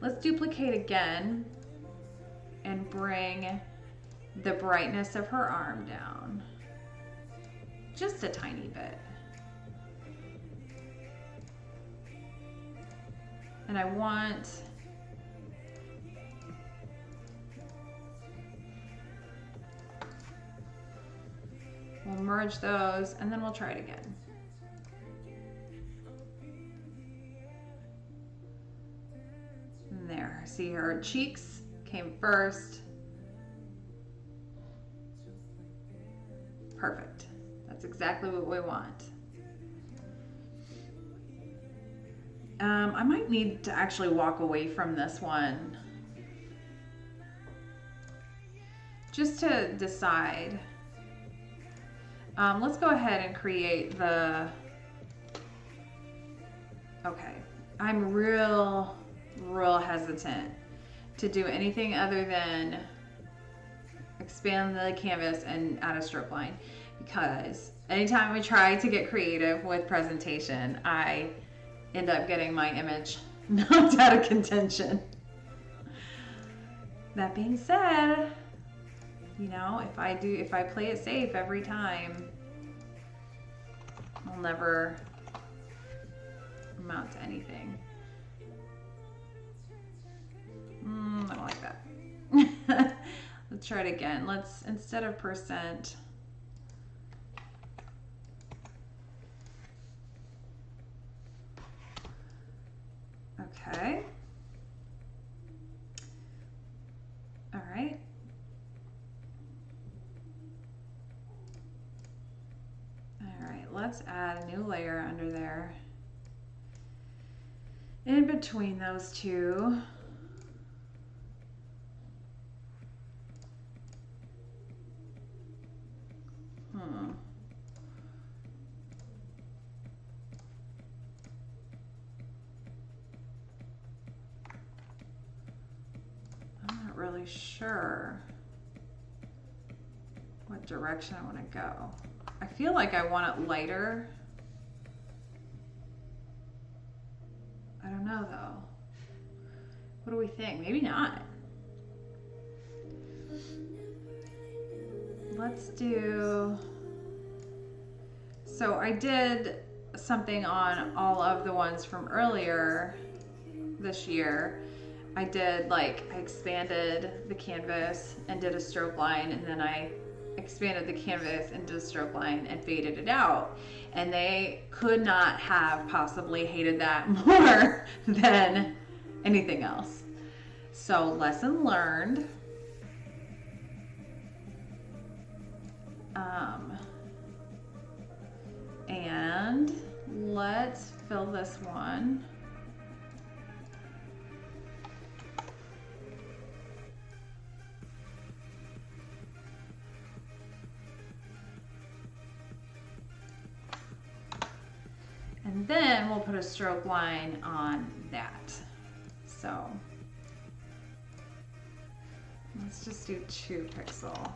let's duplicate again and bring the brightness of her arm down just a tiny bit. And I want we'll merge those and then we'll try it again. And there, see her cheeks came first. Perfect. That's exactly what we want. I might need to actually walk away from this one just to decide. Let's go ahead and create the, okay, I'm real hesitant to do anything other than expand the canvas and add a stroke line, because anytime we try to get creative with presentation, I end up getting my image knocked out of contention. That being said, you know, if I play it safe every time, I'll never amount to anything. I don't like that. Let's try it again. Let's, instead of percent, okay. All right. All right, let's add a new layer under there. in between those two. I'm not really sure what direction I want to go. I feel like I want it lighter. I don't know though. What do we think? Maybe not. Let's do, so I did something on all of the ones from earlier this year. I did I expanded the canvas and did a stroke line, and then I expanded the canvas and did a stroke line and faded it out. And they could not have possibly hated that more than anything else. So lesson learned. And let's fill this one. And then we'll put a stroke line on that. So let's just do 2 pixel.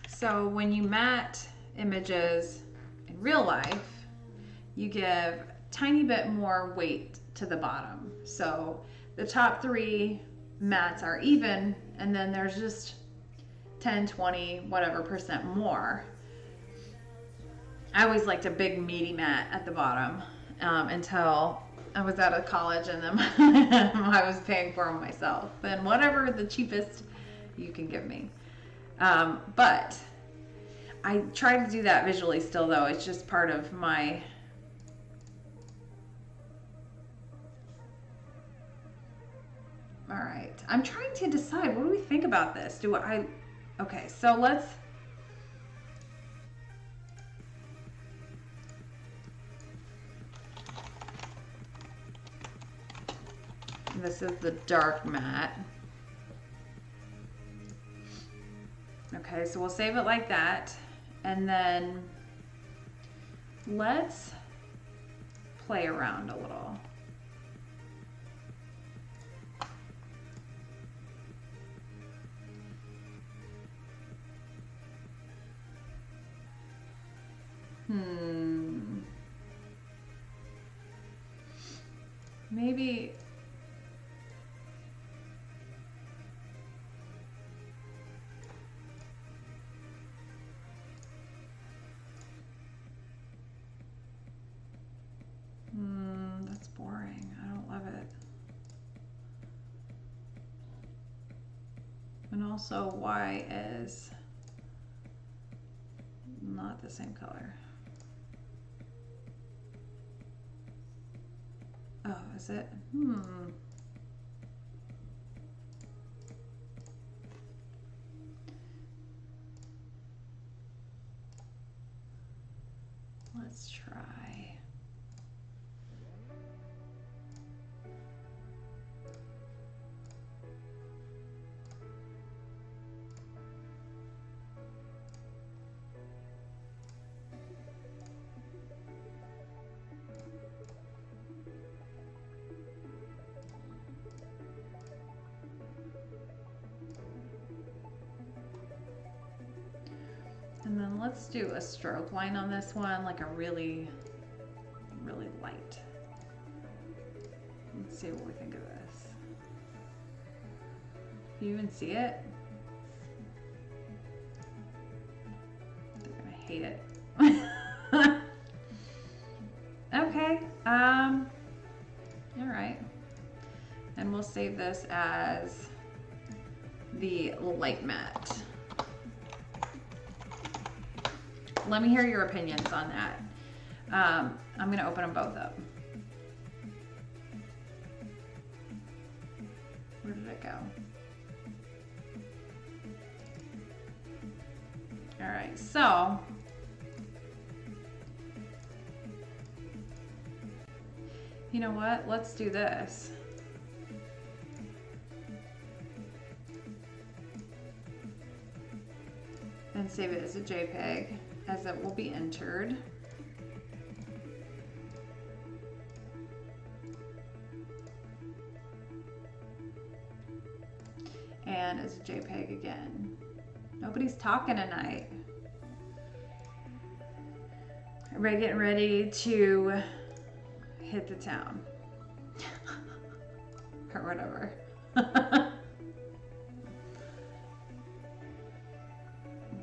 So when you mat images in real life, you give a tiny bit more weight to the bottom. So the top 3 mats are even, and then there's just 10, 20, whatever % more. I always liked a big meaty mat at the bottom until I was out of college, and then I was paying for them myself. Then whatever the cheapest you can give me. But I try to do that visually still though. It's just part of my all right. I'm trying to decide, what do we think about this? Okay, so let's, this is the dark matte. Okay, so we'll save it like that. And then let's play around a little. Maybe that's boring. I don't love it. And also Y is not the same color. Oh, is it? Let's try. And then let's do a stroke line on this one, like a really, really light. Let's see what we think of this. Can you even see it? They're gonna hate it. Okay, all right. And we'll save this as the light matte. Let me hear your opinions on that. I'm gonna open them both up. it go? All right, so you know what? Let's do this. And save it as a JPEG, as it will be entered. And as a JPEG again. Nobody's talking tonight. Everybody getting ready to hit the town. Or whatever.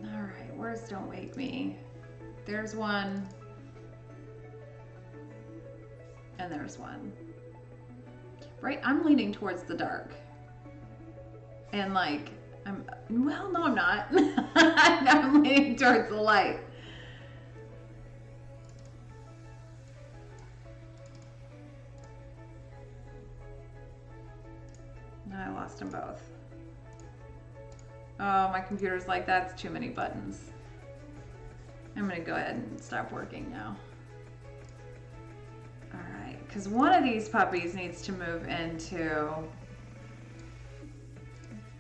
Alright, where's Don't Wake Me? There's one. And there's one. Right? I'm leaning towards the dark. And like, well, no, I'm not. I'm leaning towards the light. No, I lost them both. Oh, my computer's like, that's too many buttons. I'm gonna go ahead and stop working now. All right, because one of these puppies needs to move into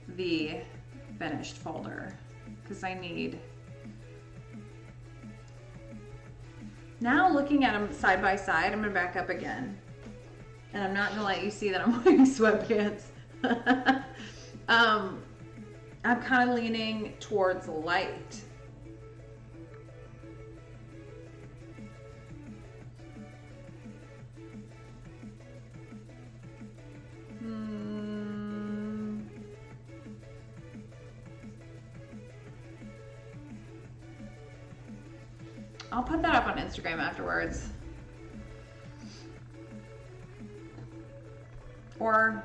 the finished folder, because I need. Now looking at them side by side, I'm gonna back up again. And I'm not gonna let you see that I'm wearing sweatpants. I'm kind of leaning towards light. I'll put that up on Instagram afterwards. Or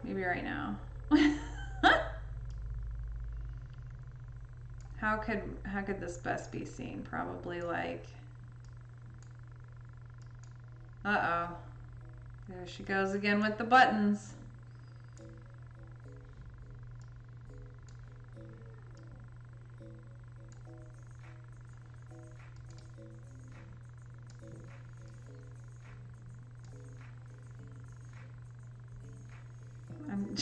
maybe right now. How could this best be seen? Probably like, uh-oh. There she goes again with the buttons. I'm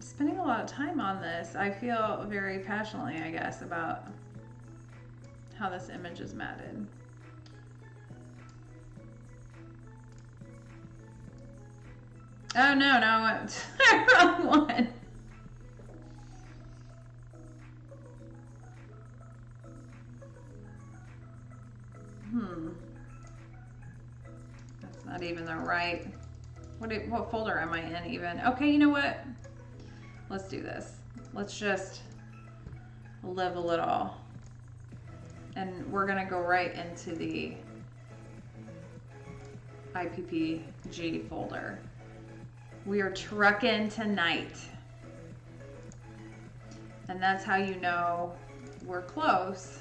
spending a lot of time on this. I feel very passionately, I guess, about how this image is matted. Oh no, I went to the wrong one. That's not even the right. What folder am I in even? Okay, you know what? Let's do this. Let's just live a little. And we're gonna go right into the IPPG folder. We are trucking tonight. And that's how you know we're close,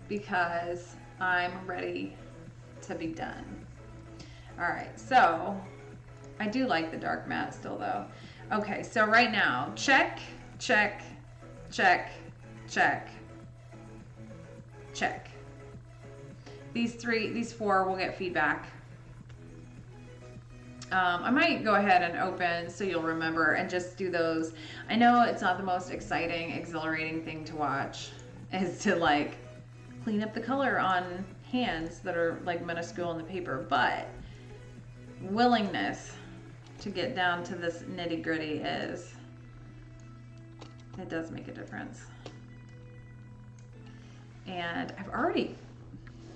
because I'm ready to be done. All right, so I do like the dark matte still though. Okay, so right now, check, check, check, check, check. These four will get feedback. I might go ahead and open so you'll remember and just do those. I know it's not the most exciting, exhilarating thing to watch, is to like clean up the color on hands that are like minuscule in the paper, but willingness to get down to this nitty gritty it does make a difference. And I've already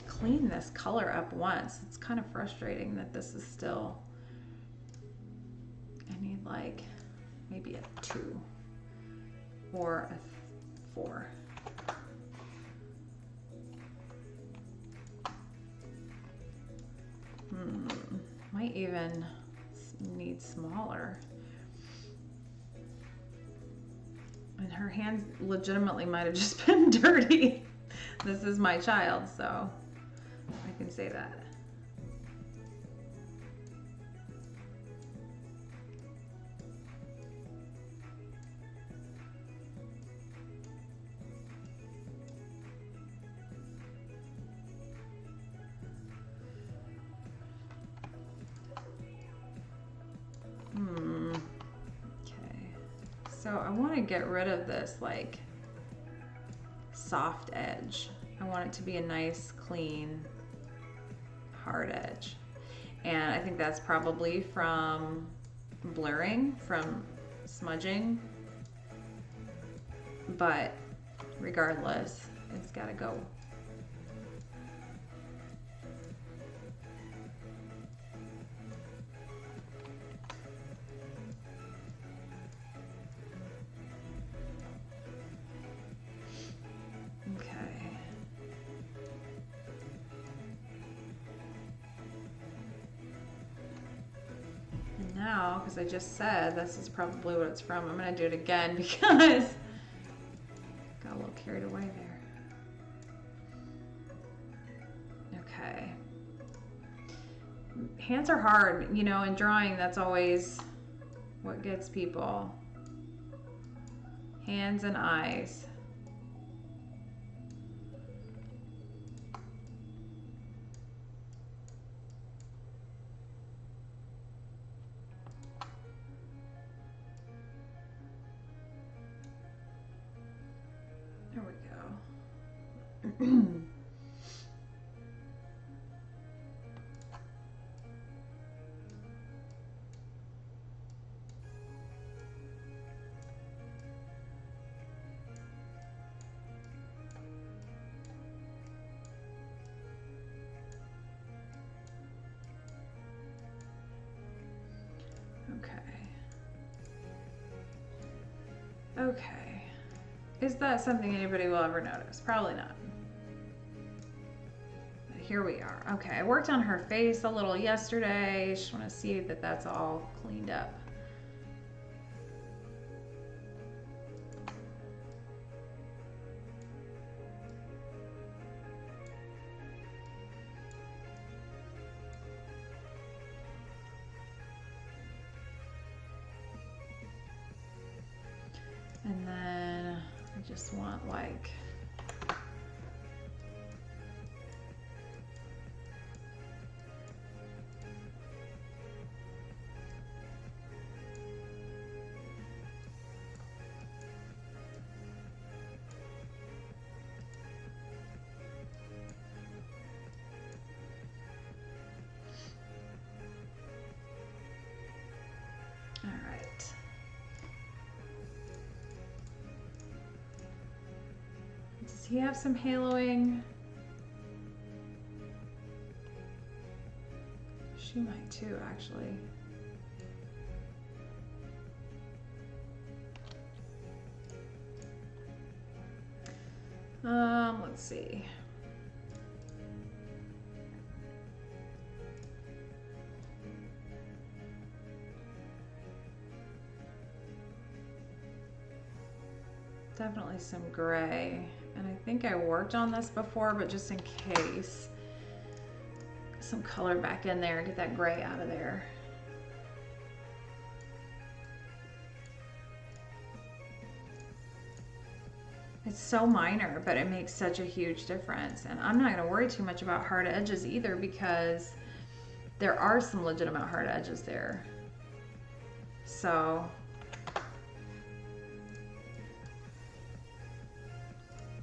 cleaned this color up once. It's kind of frustrating that this is still, I need like maybe a 2 or a 4. Might even need smaller. And her hands legitimately might have just been dirty. This is my child, so I can say that. So I want to get rid of this like soft edge. I want it to be a nice, clean, hard edge. And I think that's probably from blurring, from smudging. But regardless, it's gotta go. Okay. And now, because I just said this is probably what it's from, I'm gonna do it again because got a little carried away there. Okay. Hands are hard, you know, in drawing, that's always what gets people. Hands and eyes. There we go. Okay. Is that something anybody will ever notice? Probably not. But here we are. Okay, I worked on her face a little yesterday. Just want to see that that's all cleaned up. And then I just want like all right. Does he have some haloing? She might too, actually. Let's see. Definitely some gray. And I think I worked on this before, but just in case, some color back in there, get that gray out of there. It's so minor, but it makes such a huge difference. And I'm not going to worry too much about hard edges either, because there are some legitimate hard edges there. So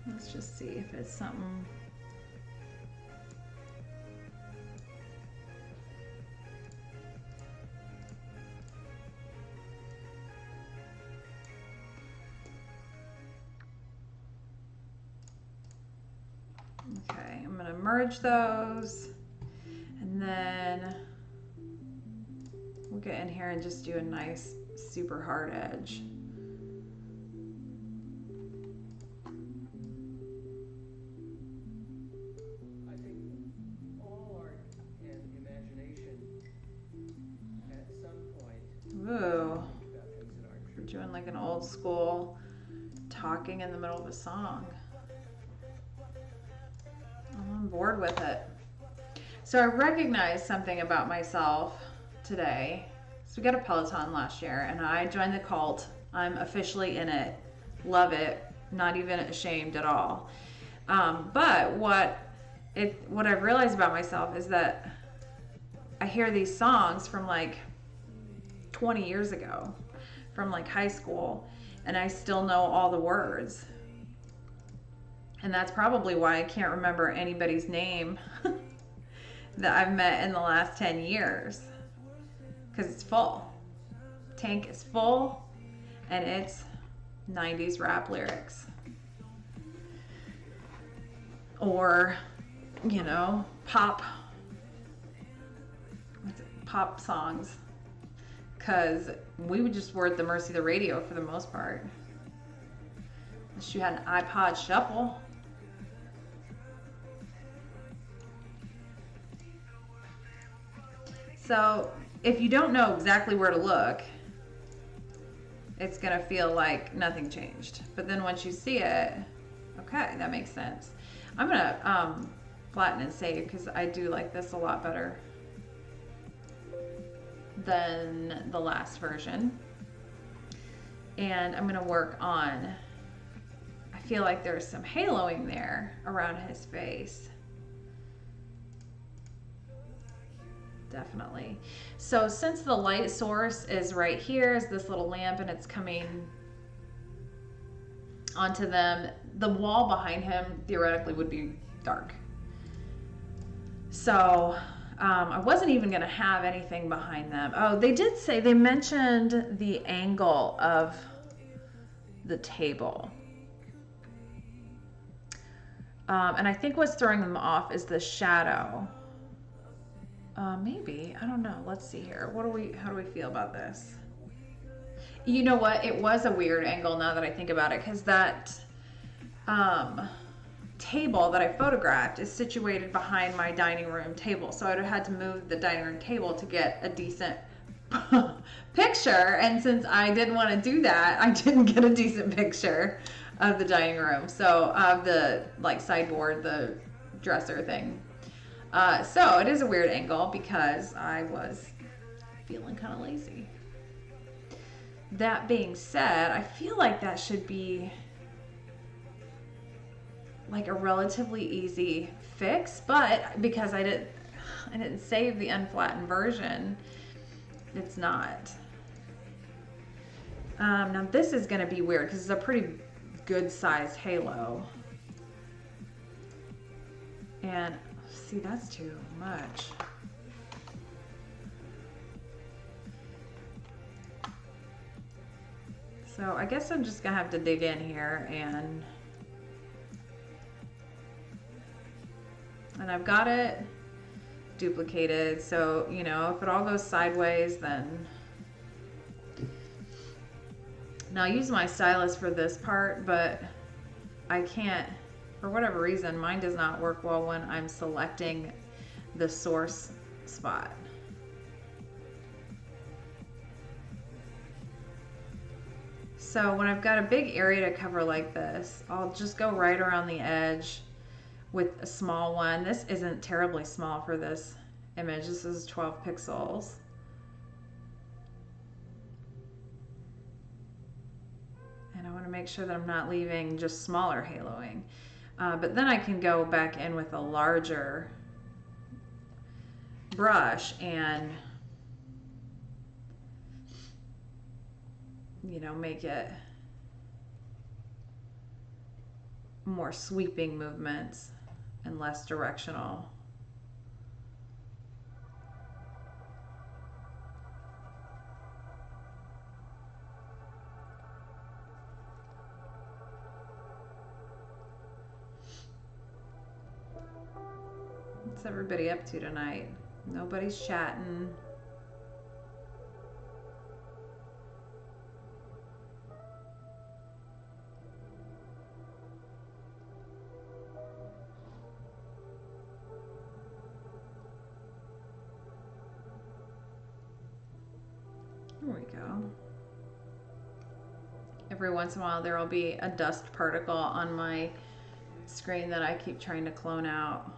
let's just see if it's something. Okay, I'm gonna merge those, and then we'll get in here and just do a nice super hard edge. I think all art and imagination at some point Ooh, about things in art. we're doing like an old school talking in the middle of a song. I'm on board with it. So I recognized something about myself today. So we got a Peloton last year and I joined the cult. I'm officially in it. Love it. Not even ashamed at all. But what I've realized about myself is that I hear these songs from like 20 years ago, from like high school. and I still know all the words. And that's probably why I can't remember anybody's name that I've met in the last 10 years. Because it's full. Tank is full, and it's 90s rap lyrics. Or, you know, pop songs. Because we just were at the mercy of the radio for the most part. Unless you had an iPod shuffle. So if you don't know exactly where to look, it's gonna feel like nothing changed. But then once you see it, okay, that makes sense. I'm gonna flatten and save because I do like this a lot better than the last version. And I'm gonna work on, I feel like there's some haloing there around his face. Definitely. So since the light source is right here, is this little lamp, and it's coming onto them, the wall behind him theoretically would be dark. So I wasn't even going to have anything behind them. Oh, they did say, they mentioned the angle of the table. And I think what's throwing them off is the shadow. Maybe, I don't know. Let's see here. How do we feel about this? You know what? It was a weird angle now that I think about it, because that table that I photographed is situated behind my dining room table. So I'd have had to move the dining room table to get a decent picture. And since I didn't want to do that, I didn't get a decent picture of the dining room. So of the like sideboard, the dresser thing. So it is a weird angle because I was feeling kind of lazy. That being said, I feel like that should be like a relatively easy fix, but because I didn't save the unflattened version, it's not. Now this is going to be weird because it's a pretty good sized halo. And see, that's too much. So I guess I'm just gonna have to dig in here and I've got it duplicated. So, you know, if it all goes sideways, then now I use my stylus for this part, but I can't, for whatever reason, mine does not work well when I'm selecting the source spot. So when I've got a big area to cover like this, I'll just go right around the edge with a small one. This isn't terribly small for this image. This is 12 pixels. And I want to make sure that I'm not leaving just smaller haloing. But then I can go back in with a larger brush and, you know, make it more sweeping movements and less directional. What's everybody up to tonight? Nobody's chatting. There we go. Every once in a while there will be a dust particle on my screen that I keep trying to clone out.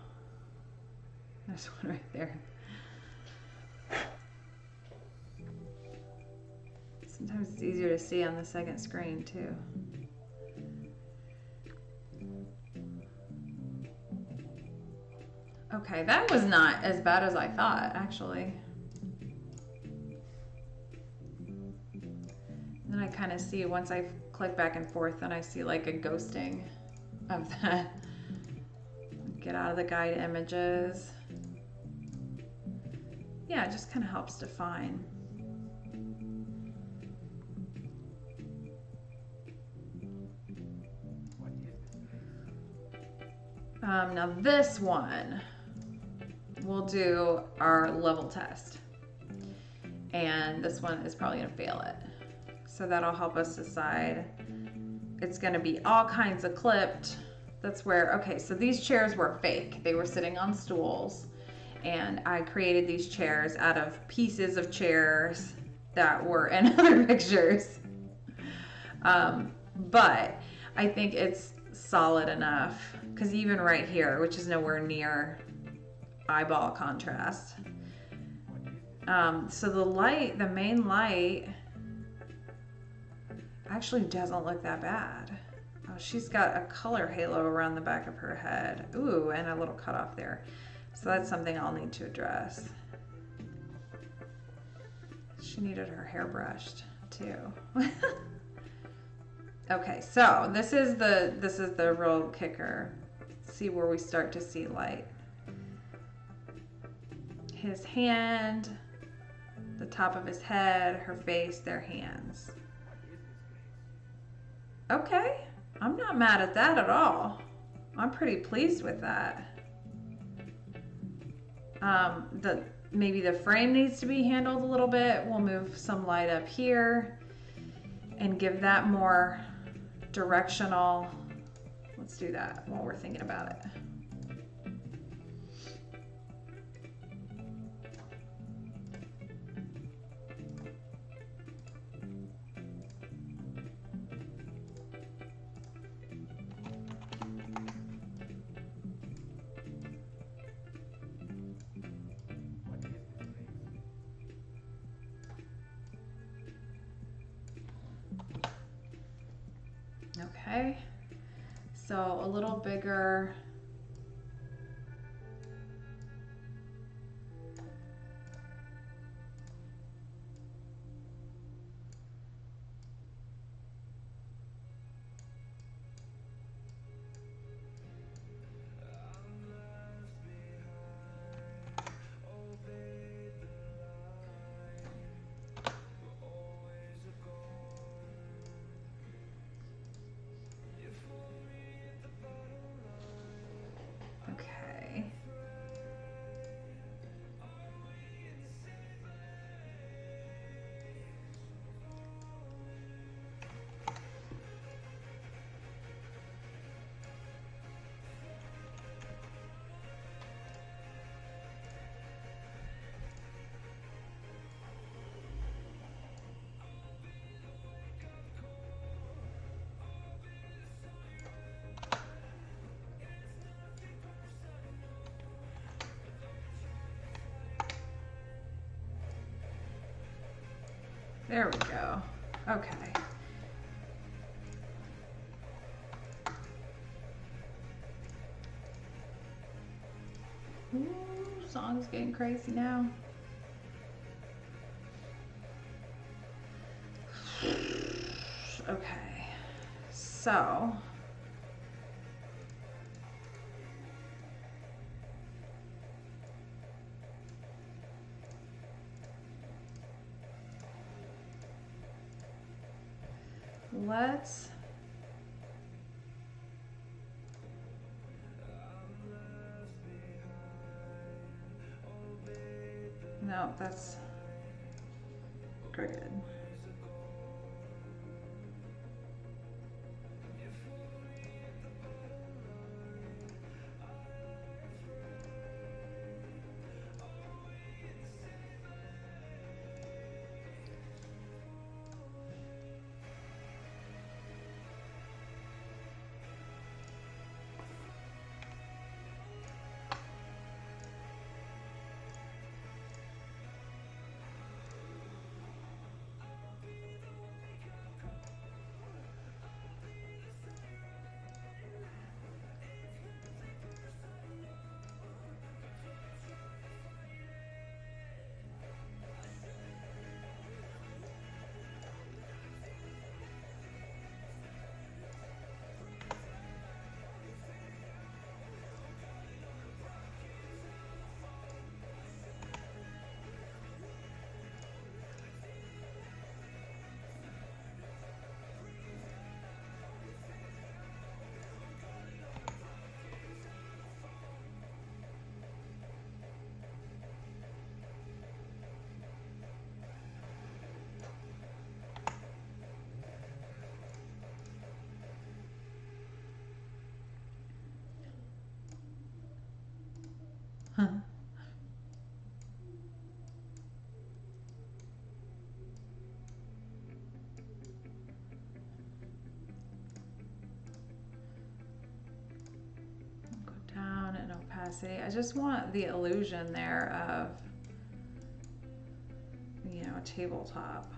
There's one right there. Sometimes it's easier to see on the second screen too. Okay, that was not as bad as I thought, actually. Then I kind of see once I've click back and forth and I see like a ghosting of that. Get out of the guide images. Yeah, it just kind of helps define. Now this one, we'll do our level test. And this one is probably gonna fail it. So that'll help us decide. It's gonna be all kinds of clipped. That's where, okay, so these chairs were fake. They were sitting on stools. And I created these chairs out of pieces of chairs that were in other pictures. But I think it's solid enough, because even right here, which is nowhere near eyeball contrast. So the light, the main light, actually doesn't look that bad. Oh, she's got a color halo around the back of her head. Ooh, and a little cutoff there. So that's something I'll need to address. She needed her hair brushed too. Okay, so this is the real kicker. See where we start to see light. His hand, the top of his head, her face, their hands. Okay, I'm not mad at that at all. I'm pretty pleased with that. Maybe the frame needs to be handled a little bit. We'll move some light up here and give that more directional. Let's do that while we're thinking about it. Okay, so a little bigger. Okay. There we go. Okay. Ooh, song's getting crazy now. Okay. So let's no, that's crooked. see, I just want the illusion there of, you know, a tabletop.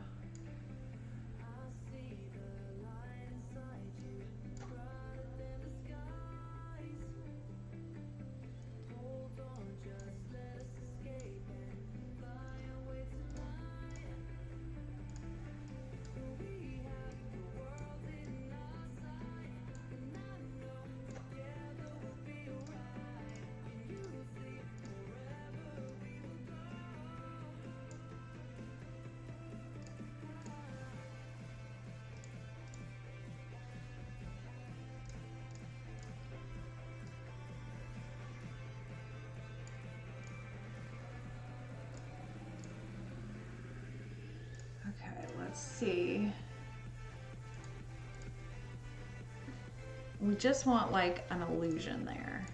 Okay, let's see. We just want like an illusion there.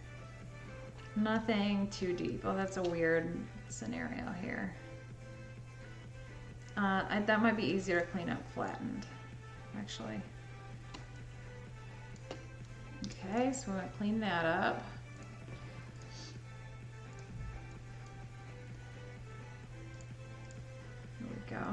Nothing too deep. Oh, that's a weird scenario here. That might be easier to clean up flattened, actually. Okay, so we're gonna clean that up. Here we go.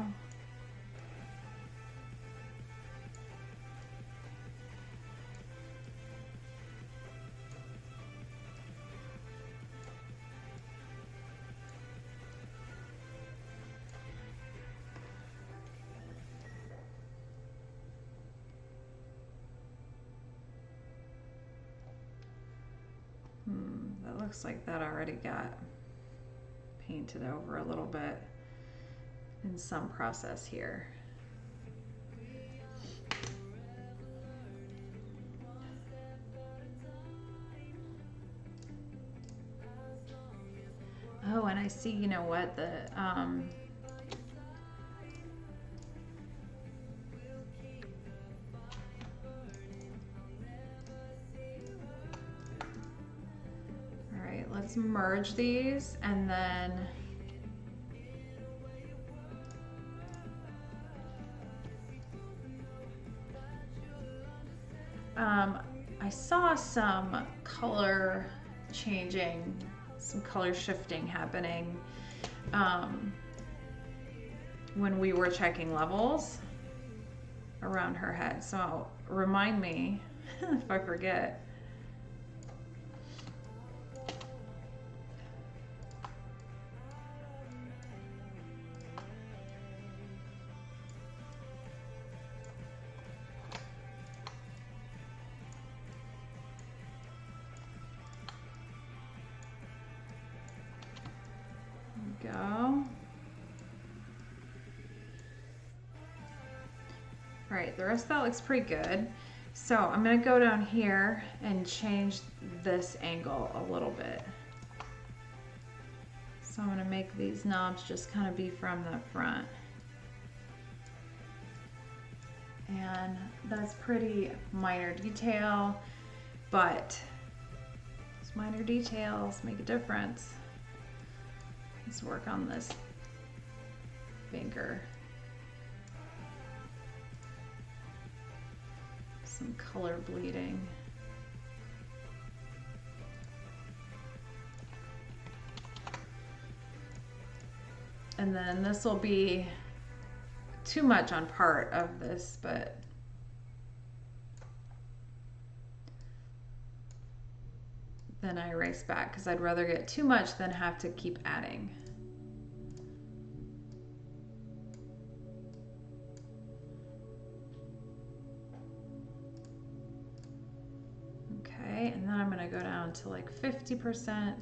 That looks like that already got painted over a little bit in some process here. Oh, and I see, you know what, the let's merge these and then I saw some color changing, some color shifting happening when we were checking levels around her head. So remind me if I forget. Go. All right, the rest of that looks pretty good. So I'm gonna go down here and change this angle a little bit. So I'm gonna make these knobs just kind of be from the front. And that's pretty minor detail, but those minor details make a difference. Let's work on this finger. Some color bleeding. And then this will be too much on part of this, but then I erase back because I'd rather get too much than have to keep adding. Okay, and then I'm gonna go down to like 50%.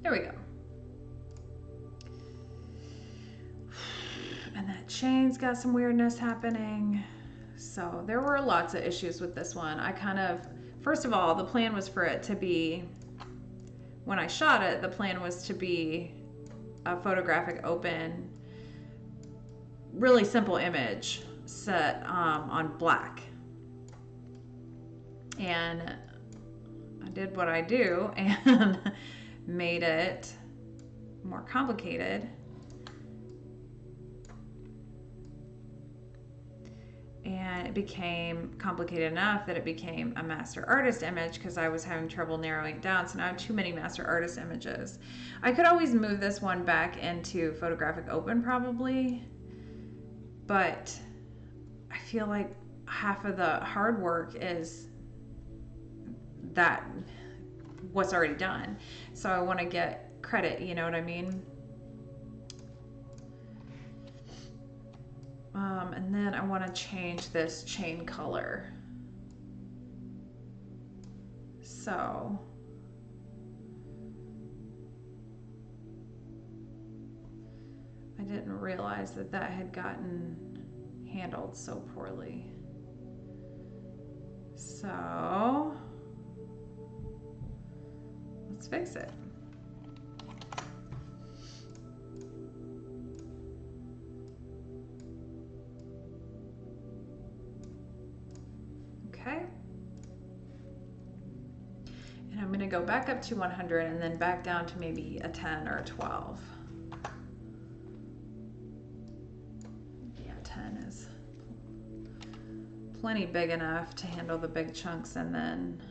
There we go. And that chain's got some weirdness happening. So there were lots of issues with this one. I kind of, first of all, the plan was for it to be when I shot it, the plan was to be a photographic open, really simple image set on black. And I did what I do and made it more complicated. And it became complicated enough that it became a master artist image because I was having trouble narrowing it down. So now I have too many master artist images. I could always move this one back into photographic open probably, but I feel like half of the hard work is that what's already done. So I want to get credit, you know what I mean? And then I want to change this chain color. So I didn't realize that that had gotten handled so poorly. So let's fix it. Okay. And I'm going to go back up to 100 and then back down to maybe a 10 or a 12. Yeah, 10 is plenty big enough to handle the big chunks, and then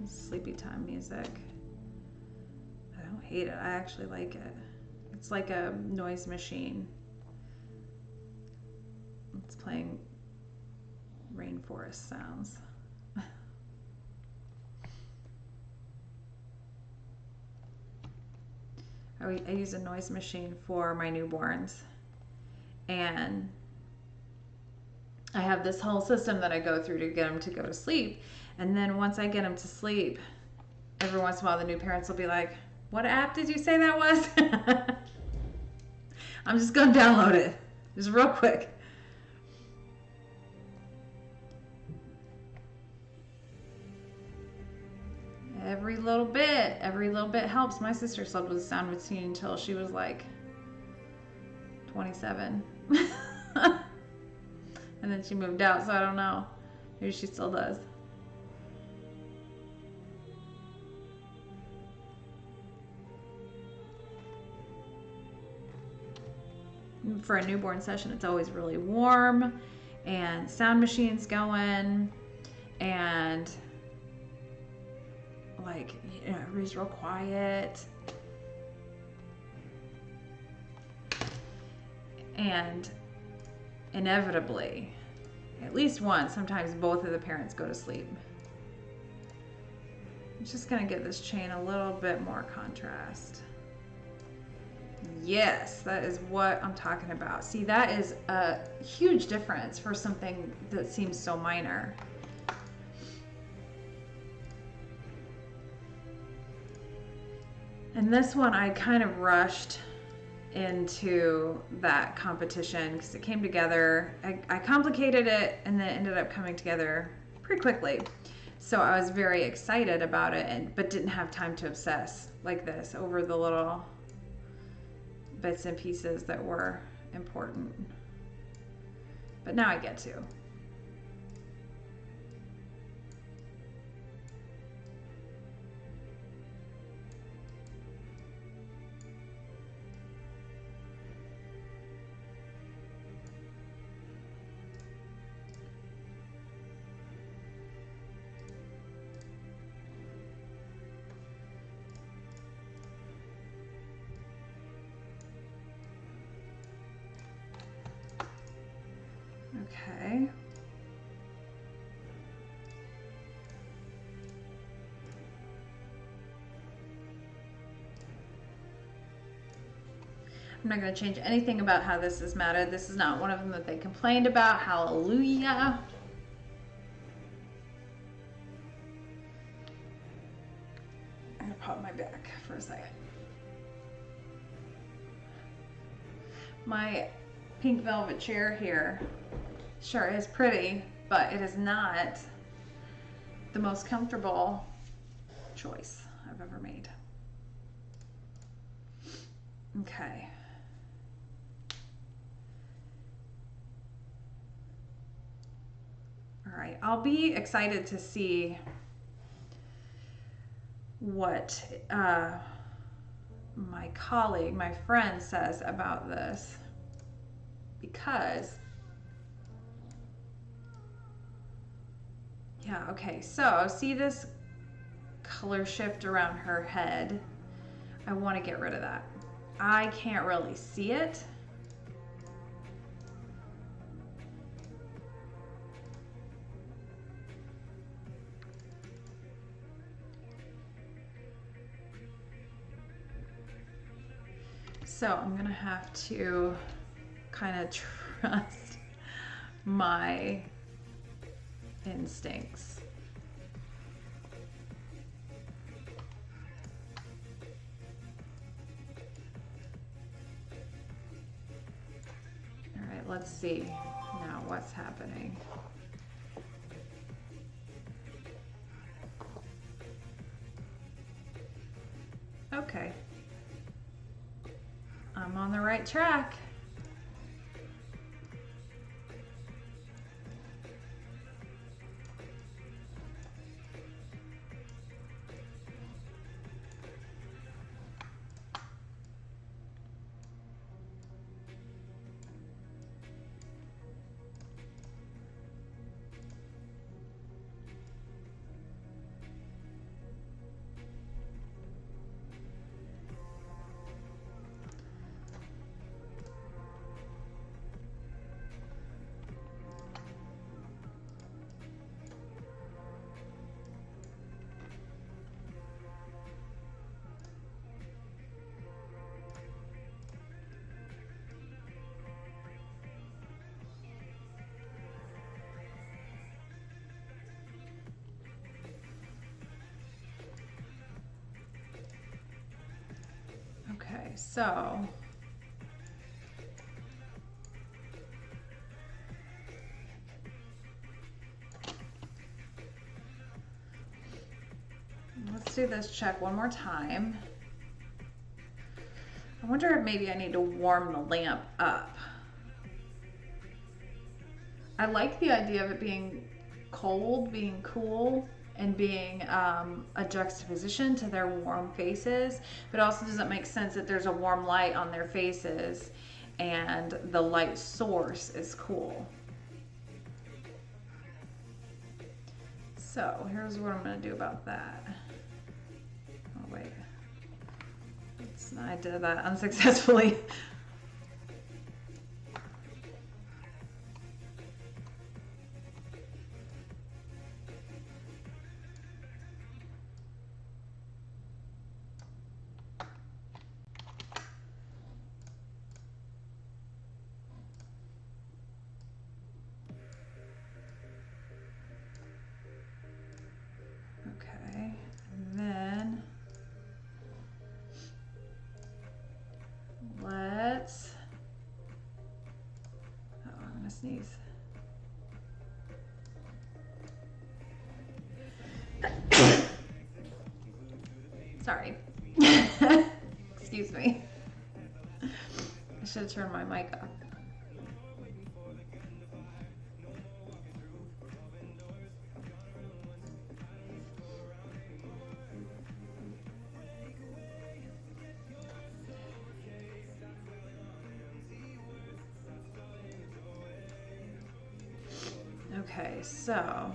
sleepy time music. I don't hate it. I actually like it. It's like a noise machine. It's playing rainforest sounds. I use a noise machine for my newborns, and I have this whole system that I go through to get them to go to sleep. And then once I get them to sleep, every once in a while the new parents will be like, what app did you say that was? I'm just going to download it. Just real quick. Every little bit helps. My sister slept with a sound machine until she was like 27. And then she moved out, so I don't know. Maybe she still does. For a newborn session, it's always really warm and sound machines going, and like, you know, everybody's real quiet. And inevitably, at least once, sometimes both of the parents go to sleep. I'm just gonna give this chain a little bit more contrast. Yes, that is what I'm talking about. See, that is a huge difference for something that seems so minor. And this one I kind of rushed into that competition because it came together. I complicated it and then it ended up coming together pretty quickly. So I was very excited about it, but didn't have time to obsess like this over the little bits and pieces that were important. But now I get to. Okay. I'm not going to change anything about how this is matted. This is not one of them that they complained about. Hallelujah. for a second. My pink velvet chair here sure is pretty, but it is not the most comfortable choice I've ever made. Okay. All right, I'll be excited to see what my colleague, my friend says about this, because yeah, okay, so see this color shift around her head? I want to get rid of that. I can't really see it. So I'm gonna have to kind of trust my instincts. All right, let's see now what's happening. Okay. I'm on the right track. Okay, so let's do this check one more time. I wonder if maybe I need to warm the lamp up. I like the idea of it being cold, being cool, and being a juxtaposition to their warm faces, but it also doesn't make sense that there's a warm light on their faces and the light source is cool. So here's what I'm gonna do about that. Oh wait, I did that unsuccessfully. Okay, and then let's, oh, I'm gonna sneeze. Sorry. Excuse me. I should have turned my mic off. Okay, so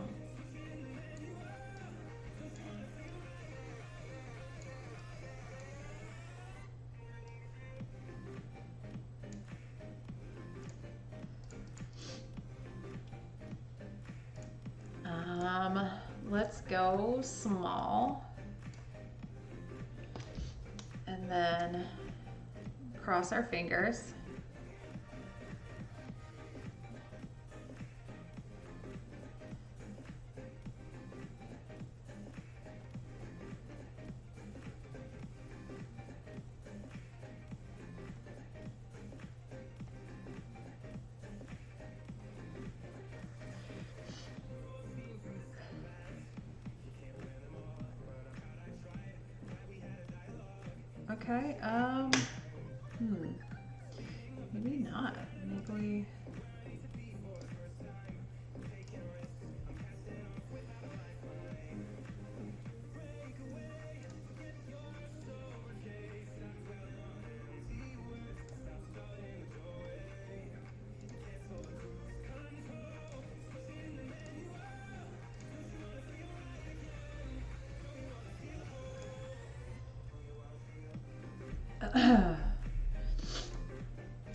let's go small and then cross our fingers. Okay, maybe not. Maybe we... All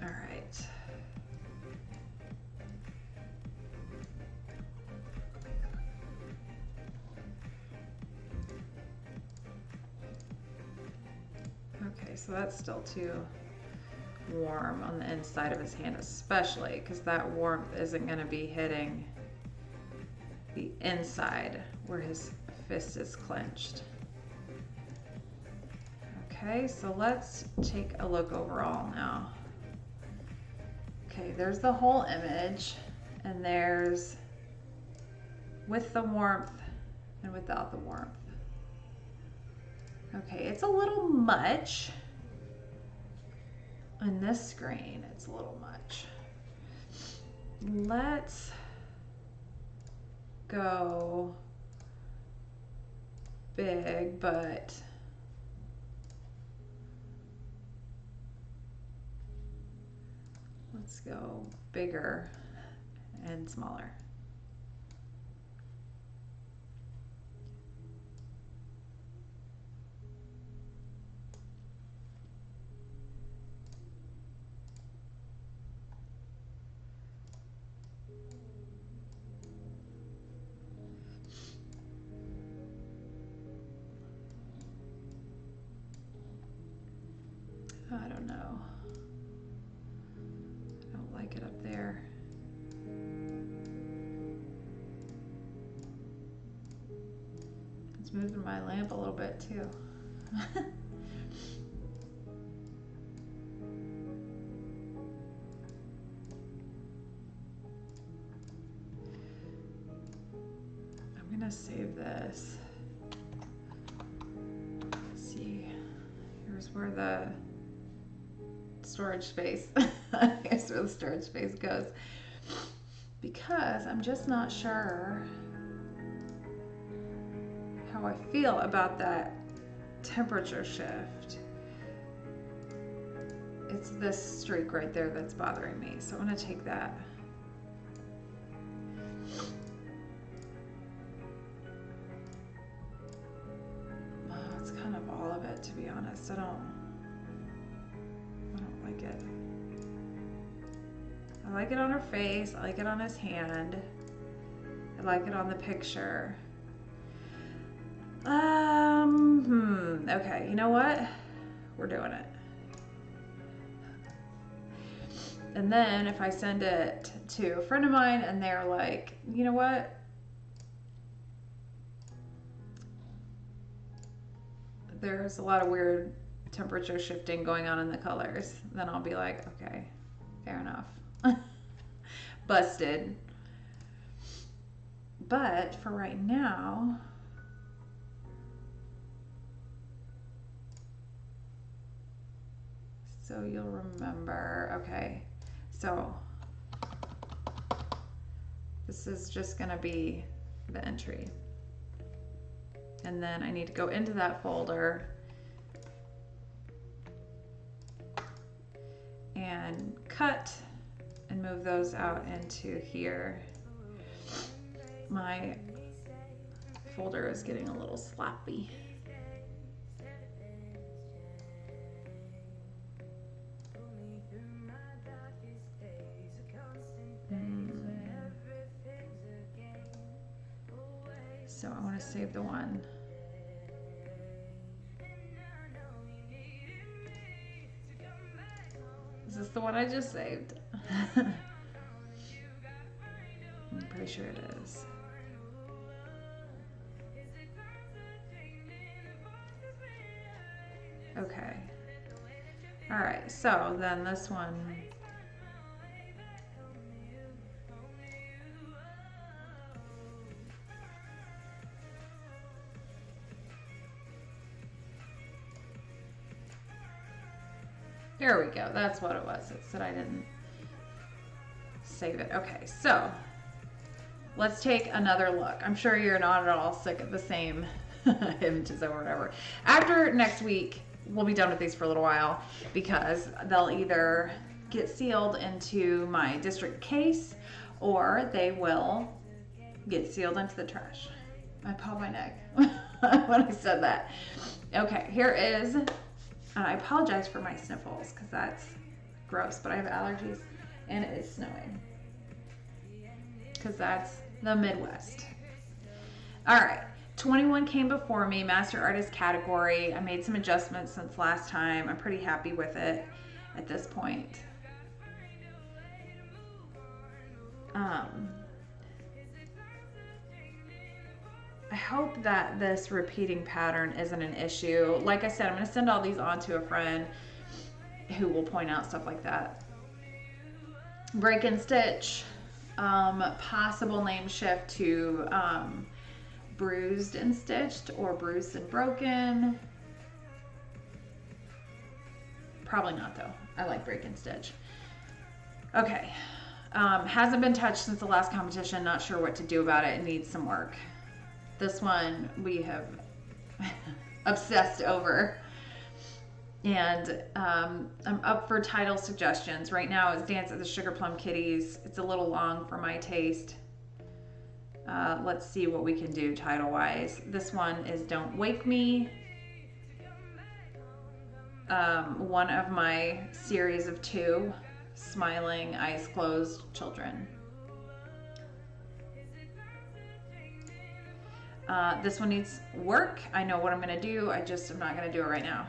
right. Okay, so that's still too warm on the inside of his hand, especially because that warmth isn't going to be hitting the inside where his fist is clenched. Okay, so let's take a look overall now. Okay, there's the whole image, and there's with the warmth and without the warmth. Okay, it's a little much. On this screen, it's a little much. Let's go big, but let's go bigger and smaller. I don't know. I don't like it up there. It's moving my lamp a little bit too. I'm gonna save this. Let's see, here's where the storage space, here's where the storage space goes. Because I'm just not sure how I feel about that temperature shift. It's this streak right there that's bothering me. So I'm gonna take that. Oh, it's kind of all of it, to be honest. I don't like it. I like it on her face. I like it on his hand. I like it on the picture. Okay, you know what? We're doing it. And then if I send it to a friend of mine and they're like, you know what? There's a lot of weird temperature shifting going on in the colors. Then I'll be like, okay, fair enough. Busted. But for right now, so you'll remember, okay, so this is just gonna be the entry. And then I need to go into that folder and cut and move those out into here. My folder is getting a little sloppy. So I want to save the one. Is this the one I just saved? I'm pretty sure it is. Okay. All right, so then this one. Here we go. That's what it was. It said I didn't save it. Okay, so let's take another look. I'm sure you're not at all sick of the same images or whatever. After next week, we'll be done with these for a little while because they'll either get sealed into my district case or they will get sealed into the trash. I pawed my neck when I said that. Okay, here is, and I apologize for my sniffles because that's gross, but I have allergies and it is snowing because that's the Midwest. All right, 21 came before me, Master Artist category. I made some adjustments since last time. I'm pretty happy with it at this point. I hope that this repeating pattern isn't an issue. Like I said, I'm going to send all these on to a friend who will point out stuff like that. Break and stitch. Possible name shift to bruised and stitched or bruised and broken. Probably not though. I like break and stitch. Okay. Hasn't been touched since the last competition. Not sure what to do about it. It needs some work. This one we have obsessed over. And I'm up for title suggestions. Right now it's Dance at the Sugar Plum Kitties. It's a little long for my taste. Let's see what we can do title-wise. This one is Don't Wake Me. One of my series of 2, smiling, eyes closed children. This one needs work. I know what I'm going to do. I'm not going to do it right now.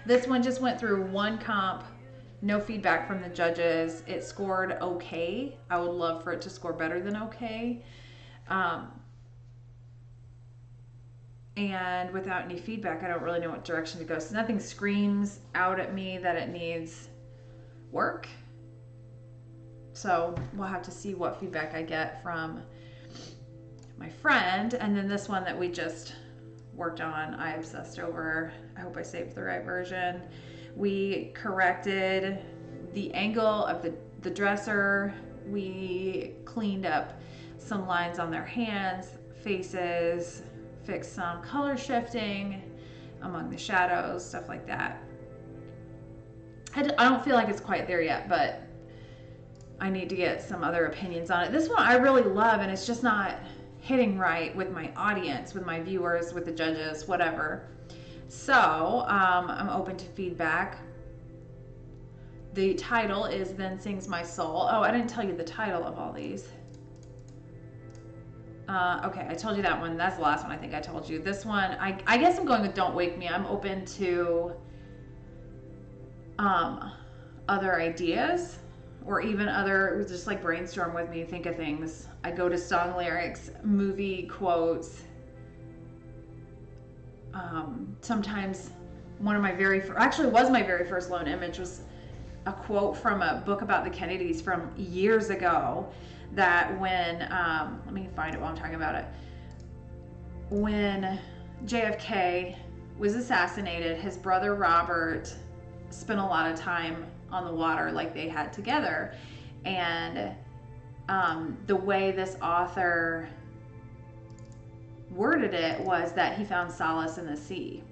This one just went through 1 comp. No feedback from the judges. It scored okay. I would love for it to score better than okay. And without any feedback, I don't really know what direction to go. So nothing screams out at me that it needs work. So we'll have to see what feedback I get from my friend. And then this one that we just worked on, I obsessed over. I hope I saved the right version. We corrected the angle of the dresser. We cleaned up some lines on their hands, faces, fixed some color shifting among the shadows, stuff like that. I don't feel like it's quite there yet, but I need to get some other opinions on it. This one I really love, and it's just not hitting right with my audience, with my viewers, with the judges, whatever. So I'm open to feedback. The title is Then Sings My Soul. Oh, I didn't tell you the title of all these. Okay, I told you that one. That's the last one I think I told you. This one, I guess I'm going with Don't Wake Me. I'm open to other ideas, or even other, just like brainstorm with me, think of things. I go to song lyrics, movie quotes. Sometimes one of my actually was my very first lone image was a quote from a book about the Kennedys from years ago, that when, let me find it while I'm talking about it. When JFK was assassinated, his brother Robert spent a lot of time on the water like they had together. And the way this author worded it was that he found solace in the sea.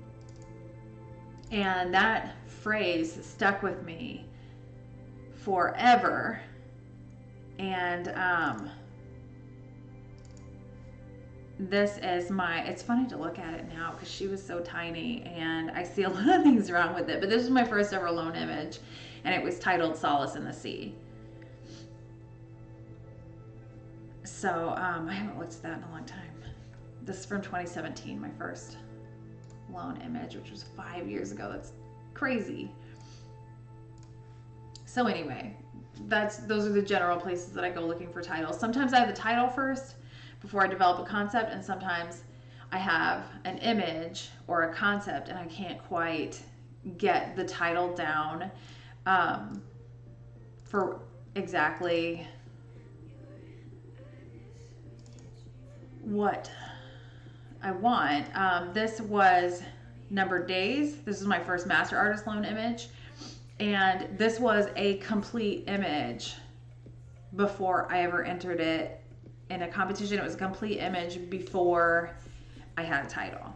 And that phrase stuck with me forever. And this is it's funny to look at it now because she was so tiny and I see a lot of things wrong with it, but this is my first ever lone image and it was titled Solace in the Sea. So I haven't looked at that in a long time. This is from 2017, my first lone image, which was 5 years ago. That's crazy. So anyway, those are the general places that I go looking for titles. Sometimes I have the title first before I develop a concept, and sometimes I have an image or a concept and I can't quite get the title down for exactly what I want. This was Numbered Days. This is my first master artist loan image. And this was a complete image before I ever entered it in a competition. It was a complete image before I had a title.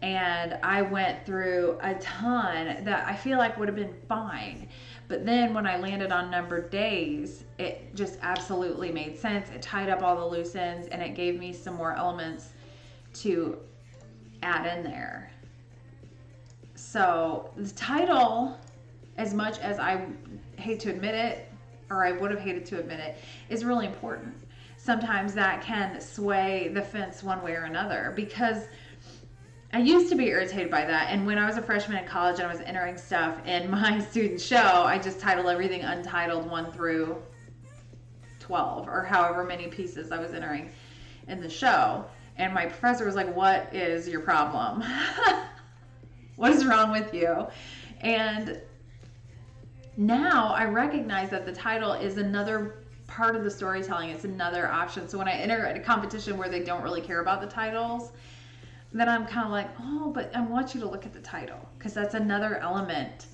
And I went through a ton that I feel like would have been fine. But then when I landed on Numbered Days, it just absolutely made sense. It tied up all the loose ends and it gave me some more elements to add in there. So the title, as much as I hate to admit it, or I would have hated to admit it, is really important. Sometimes that can sway the fence one way or another, because I used to be irritated by that. And when I was a freshman in college and I was entering stuff in my student show, I just titled everything Untitled 1 through 12, or however many pieces I was entering in the show. And my professor was like, "What is your problem? What is wrong with you?" And now I recognize that the title is another part of the storytelling. It's another option. So when I enter a competition where they don't really care about the titles, then I'm kind of like, oh, but I want you to look at the title, because that's another element.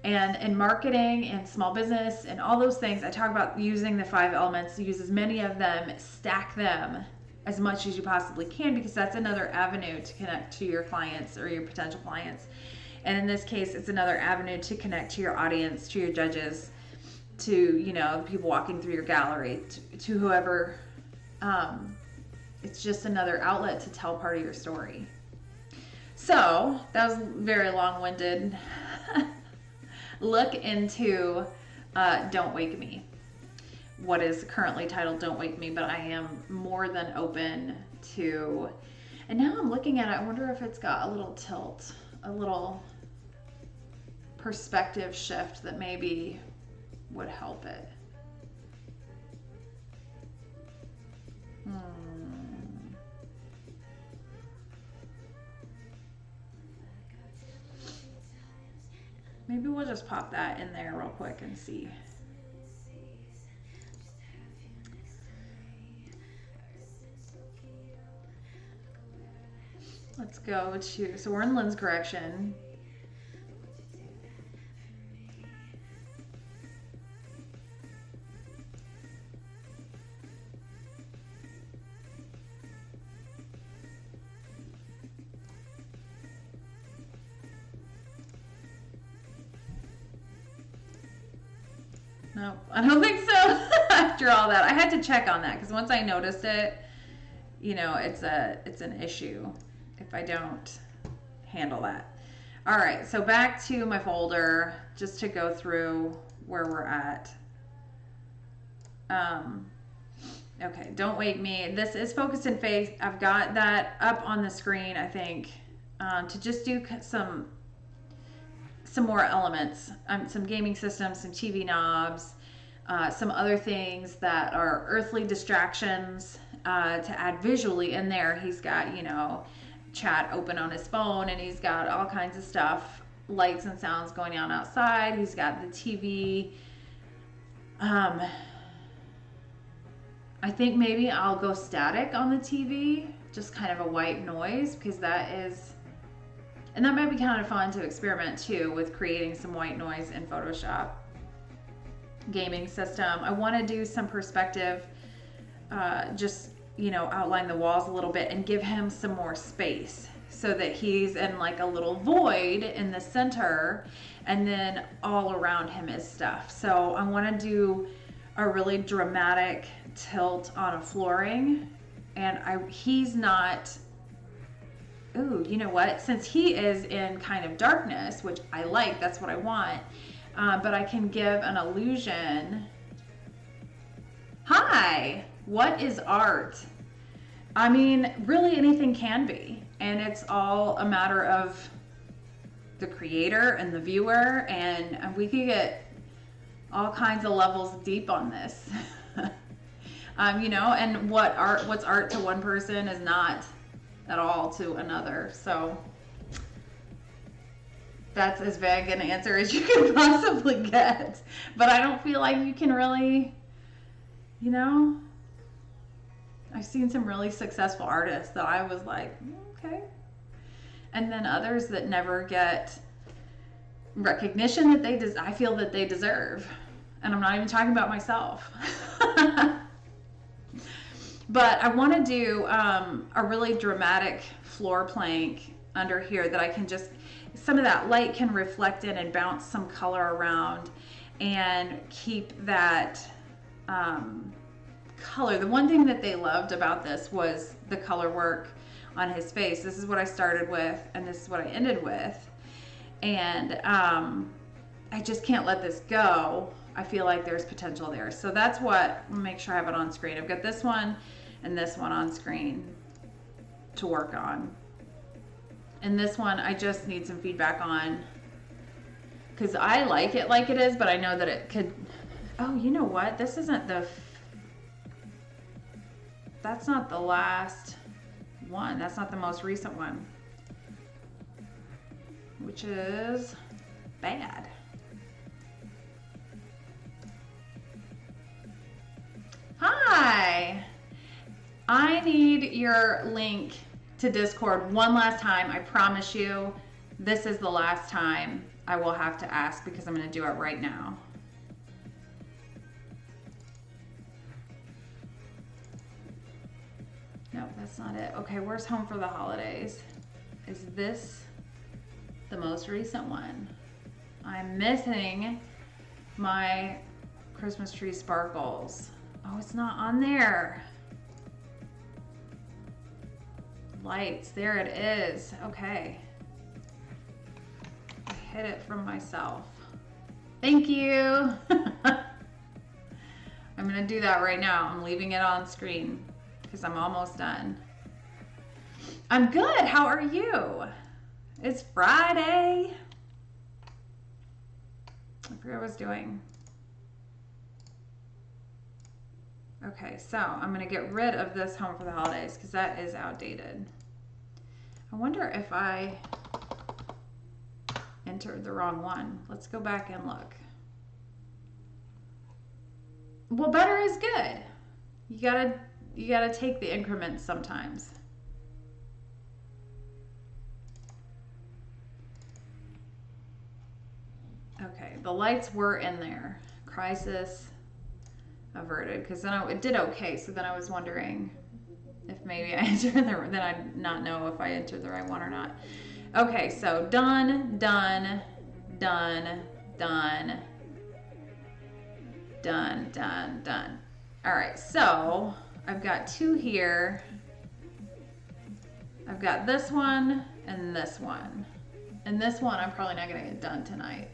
And in marketing and small business and all those things, I talk about using the 5 elements, use as many of them, stack them as much as you possibly can, because that's another avenue to connect to your clients or your potential clients. And in this case, it's another avenue to connect to your audience, to your judges, to, you know, people walking through your gallery, to whoever. It's just another outlet to tell part of your story. So that was very long-winded look into Don't Wake Me, what is currently titled Don't Wake Me, but I am more than open to, and now I'm looking at it, I wonder if it's got a little tilt, a little perspective shift that maybe would help it. Maybe we'll just pop that in there real quick and see. Let's go to, so we're in lens correction. No, I don't think so. After all that, I had to check on that, because once I noticed it, you know, it's an issue if I don't handle that. All right, so back to my folder, just to go through where we're at. Okay, Don't Wake Me. This is Focused in Faith. I've got that up on the screen, I think, to just do some more elements, some gaming systems, some TV knobs, some other things that are earthly distractions to add visually in there. He's got, you know, chat open on his phone, and he's got all kinds of stuff, lights and sounds going on outside. He's got the TV. I think maybe I'll go static on the TV, just kind of a white noise, because that is, and that might be kind of fun to experiment too with creating some white noise in Photoshop. Gaming system. I want to do some perspective, just, you know, outline the walls a little bit and give him some more space so that he's in like a little void in the center, and then all around him is stuff. So I want to do a really dramatic tilt on a flooring, and he's not. Ooh, you know what? Since he is in kind of darkness, which I like, that's what I want, but I can give an illusion. Hi, what is art? I mean, really anything can be, and it's all a matter of the creator and the viewer, and we could get all kinds of levels deep on this. You know, and what's art to one person is not at all to another. So that's as vague an answer as you can possibly get. But I don't feel like you can really, you know, I've seen some really successful artists that I was like, okay. and then others that never get recognition that I feel that they deserve. And I'm not even talking about myself. But I want to do a really dramatic floor plank under here that I can just, some of that light can reflect in and bounce some color around and keep that color. The one thing that they loved about this was the color work on his face. This is what I started with, and this is what I ended with. And I just can't let this go. I feel like there's potential there. So that's what, make sure I have it on screen. I've got this one and this one on screen to work on. And this one I just need some feedback on, because I like it like it is, but I know that it could, oh, you know what? This isn't that's not the last one. That's not the most recent one, which is bad. Hi, I need your link to Discord one last time. I promise you, this is the last time I will have to ask, because I'm going to do it right now. No, that's not it. Okay, where's Home for the Holidays? Is this the most recent one? I'm missing my Christmas tree sparkles. Oh, it's not on there. Lights, there it is. Okay. I hid it from myself. Thank you. I'm gonna do that right now. I'm leaving it on screen because I'm almost done. I'm good. How are you? It's Friday. I forget what I was doing. Okay, so I'm gonna get rid of this Home for the Holidays because that is outdated. I wonder if I entered the wrong one. Let's go back and look. Well, better is good. You gotta take the increments sometimes. Okay, the lights were in there. Crisis averted, because then it did okay. So then I was wondering if maybe I entered then I'd not know if I entered the right one or not. Okay, so done, done, done, done, done, done, done. All right, so I've got two here. I've got this one and this one. And this one I'm probably not gonna get done tonight.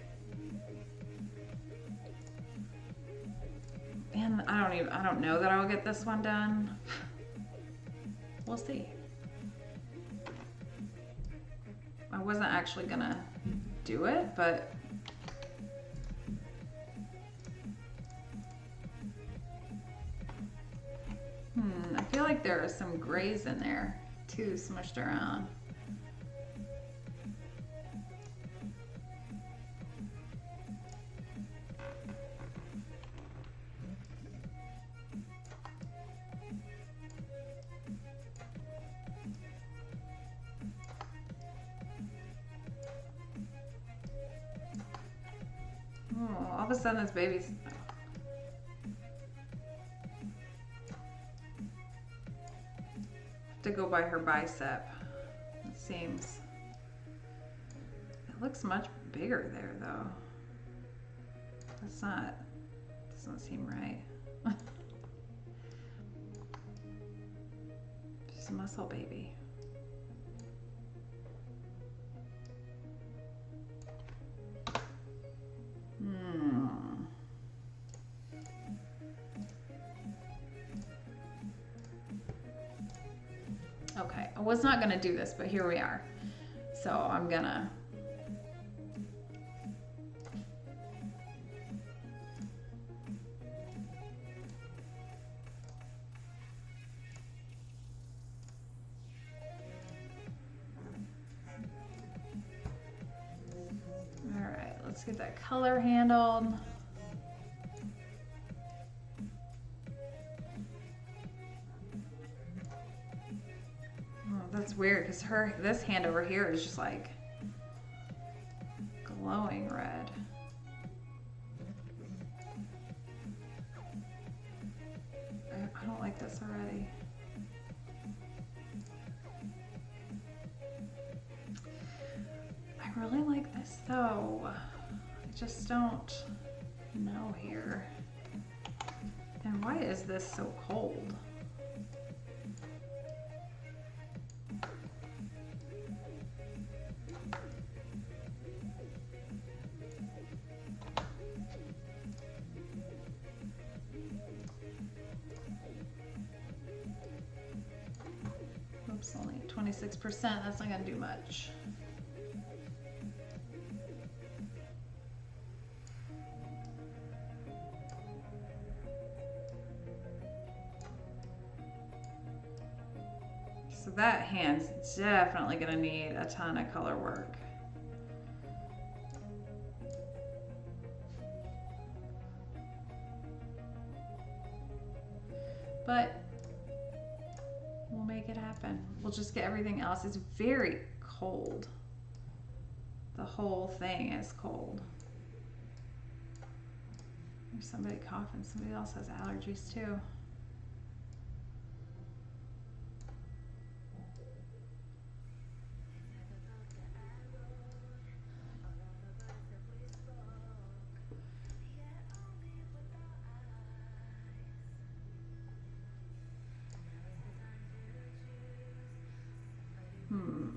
And I don't know that I'll get this one done. We'll see. I wasn't actually gonna do it, but I feel like there are some grays in there too, smushed around. Oh, all of a sudden this baby's... to go by her bicep. It seems... It looks much bigger there though. That's not... doesn't seem right. She's a muscle baby. Okay, I was not gonna do this, but here we are. So I'm gonna... All right, let's get that color handled. weird because this hand over here is just like glowing red. I don't like this already. I really like this though. I just don't know here. And why is this so cold? Oops, only 26%. That's not gonna do much. So that hand's definitely gonna need a ton of color work. But we'll make it happen. We'll just get everything else. It's very cold. The whole thing is cold. There's somebody coughing. Somebody else has allergies too.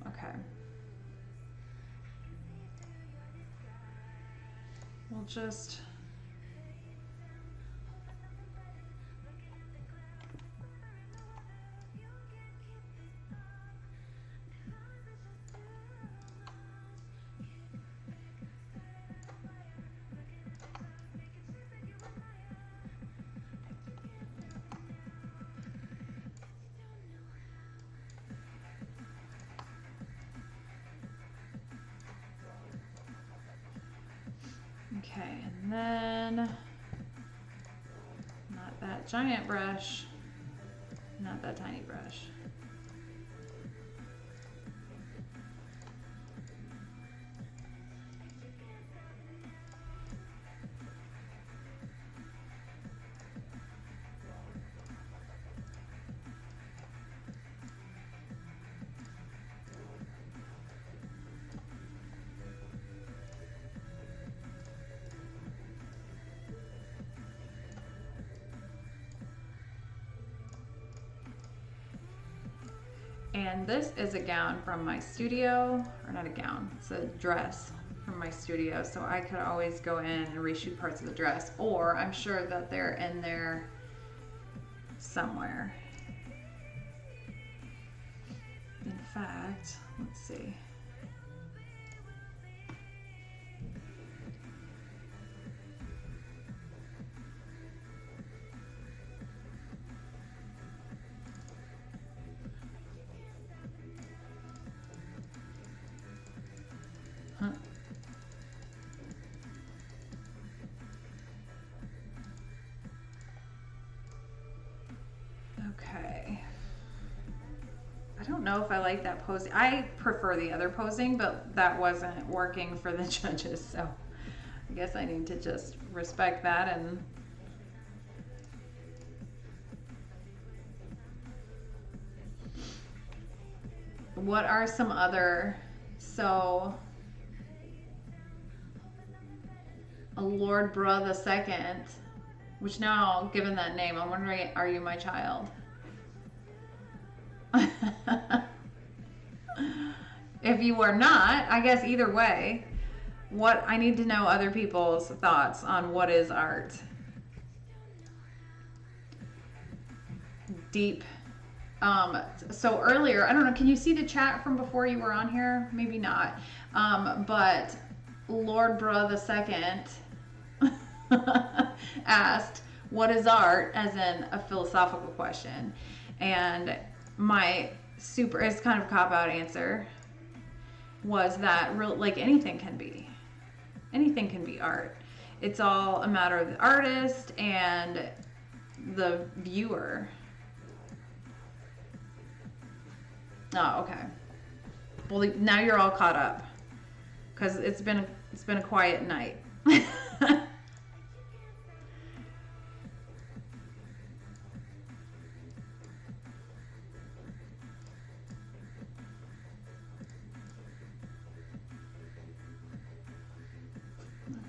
Okay. We'll just okay, and then not that giant brush, not that tiny brush. And this is a gown from my studio, or not a gown, it's a dress from my studio. So I could always go in and reshoot parts of the dress, or I'm sure that they're in there somewhere. In fact, let's see. Okay. I don't know if I like that posing. I prefer the other posing, but that wasn't working for the judges, so I guess I need to just respect that. And what are some other, so a Lord Bra the Second, which now, given that name, I'm wondering, are you my child? If you are not, I guess either way, what I need to know other people's thoughts on what is art. Deep. So earlier, I don't know, can you see the chat from before you were on here? Maybe not. But Lord Bra the Second asked, what is art, as in a philosophical question. And my it's kind of cop-out answer was that like anything can be art. It's all a matter of the artist and the viewer. Oh, okay. Well, now you're all caught up because it's been a quiet night. Let's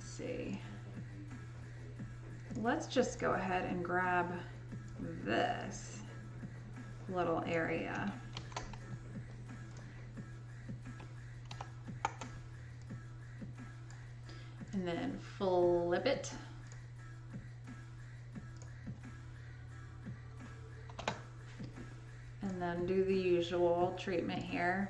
see. Let's just go ahead and grab this little area. And then flip it. And then do the usual treatment here.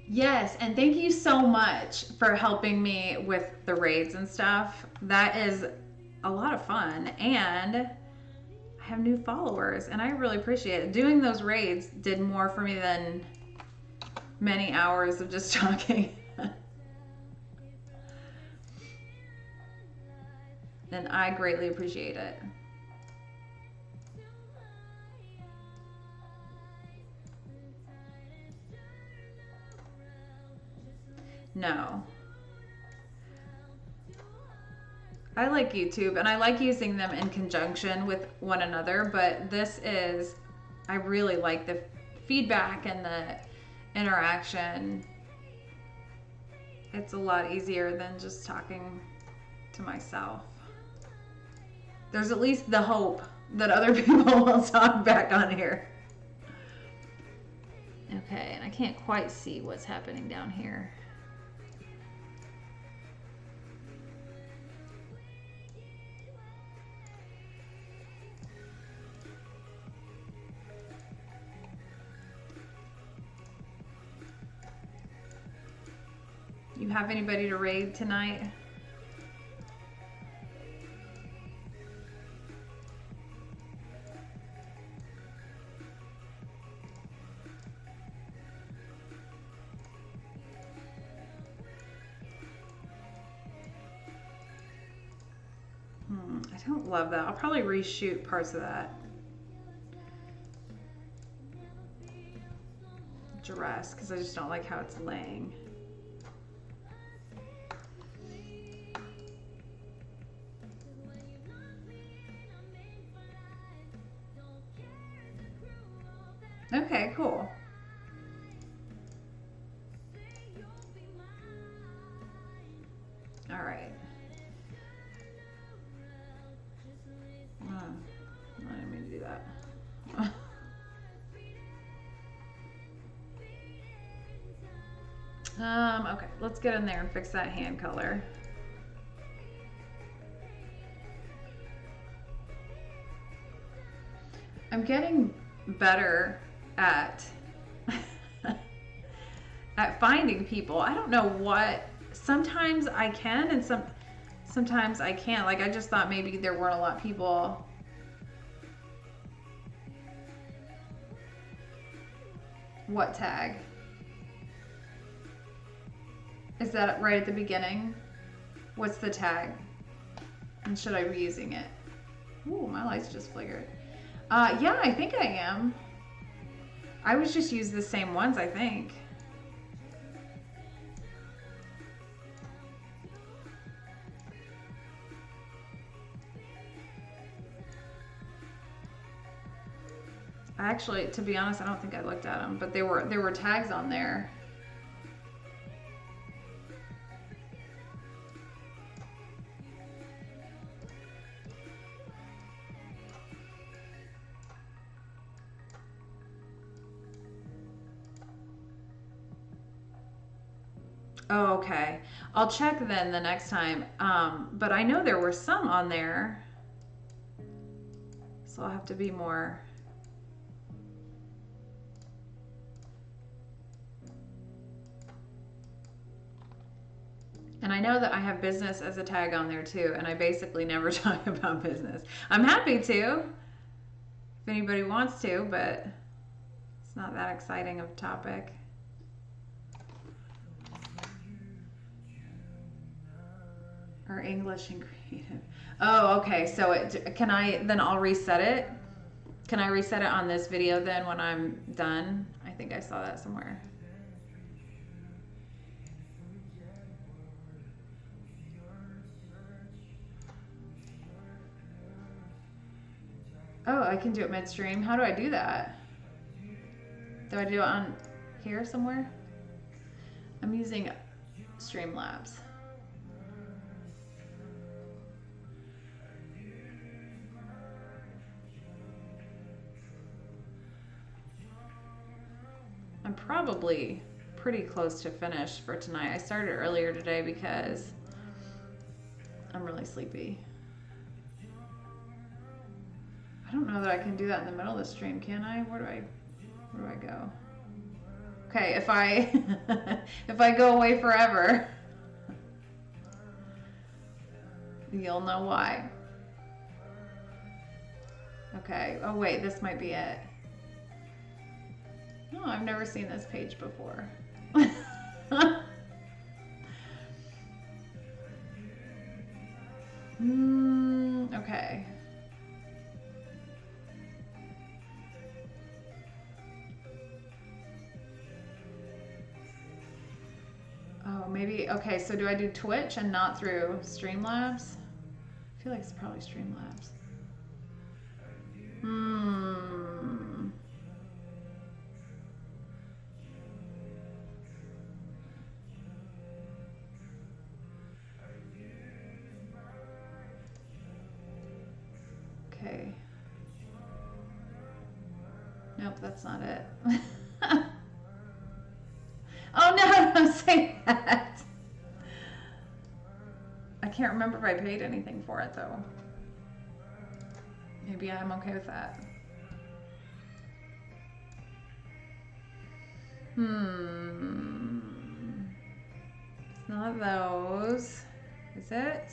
Yes, and thank you so much for helping me with the raids and stuff. That is a lot of fun, and I have new followers, and I really appreciate it. Doing those raids did more for me than many hours of just talking. And I greatly appreciate it. No. I like YouTube and I like using them in conjunction with one another, but this is, I really like the feedback and the interaction. It's a lot easier than just talking to myself. There's at least the hope that other people will talk back on here. Okay, and I can't quite see what's happening down here. You have anybody to raid tonight? I don't love that. I'll probably reshoot parts of that dress because I just don't like how it's laying. Okay, cool. All right. I didn't mean to do that. Okay, let's get in there and fix that hand color. I'm getting better at at finding people. I don't know what. Sometimes I can and sometimes I can't. Like I just thought maybe there weren't a lot of people. What tag? Is that right at the beginning? What's the tag? And should I be using it? Ooh, my lights just flickered. Yeah, I think I am. I was just use the same ones, I think. Actually, to be honest, I don't think I looked at them, but there were tags on there. Oh, okay. I'll check then the next time. But I know there were some on there. So I'll have to be more. And I know that I have business as a tag on there too, and I basically never talk about business. I'm happy to, if anybody wants to, but it's not that exciting of a topic. Or English and creative. Oh, okay. So I'll reset it. Can I reset it on this video then when I'm done? I think I saw that somewhere. Oh, I can do it midstream. How do I do that? Do I do it on here somewhere? I'm using Streamlabs. I'm probably pretty close to finish for tonight. I started earlier today because I'm really sleepy. I don't know that I can do that in the middle of the stream, can I? Where do I go? Okay, if I if I go away forever, you'll know why. Okay. Oh wait, this might be it. No, I've never seen this page before. Okay. Oh, maybe, okay, so do I do Twitch and not through Streamlabs? I feel like it's probably Streamlabs. Okay. Nope, that's not it. Oh no, don't say that. I can't remember if I paid anything for it though. Maybe I'm okay with that. It's not those, is it?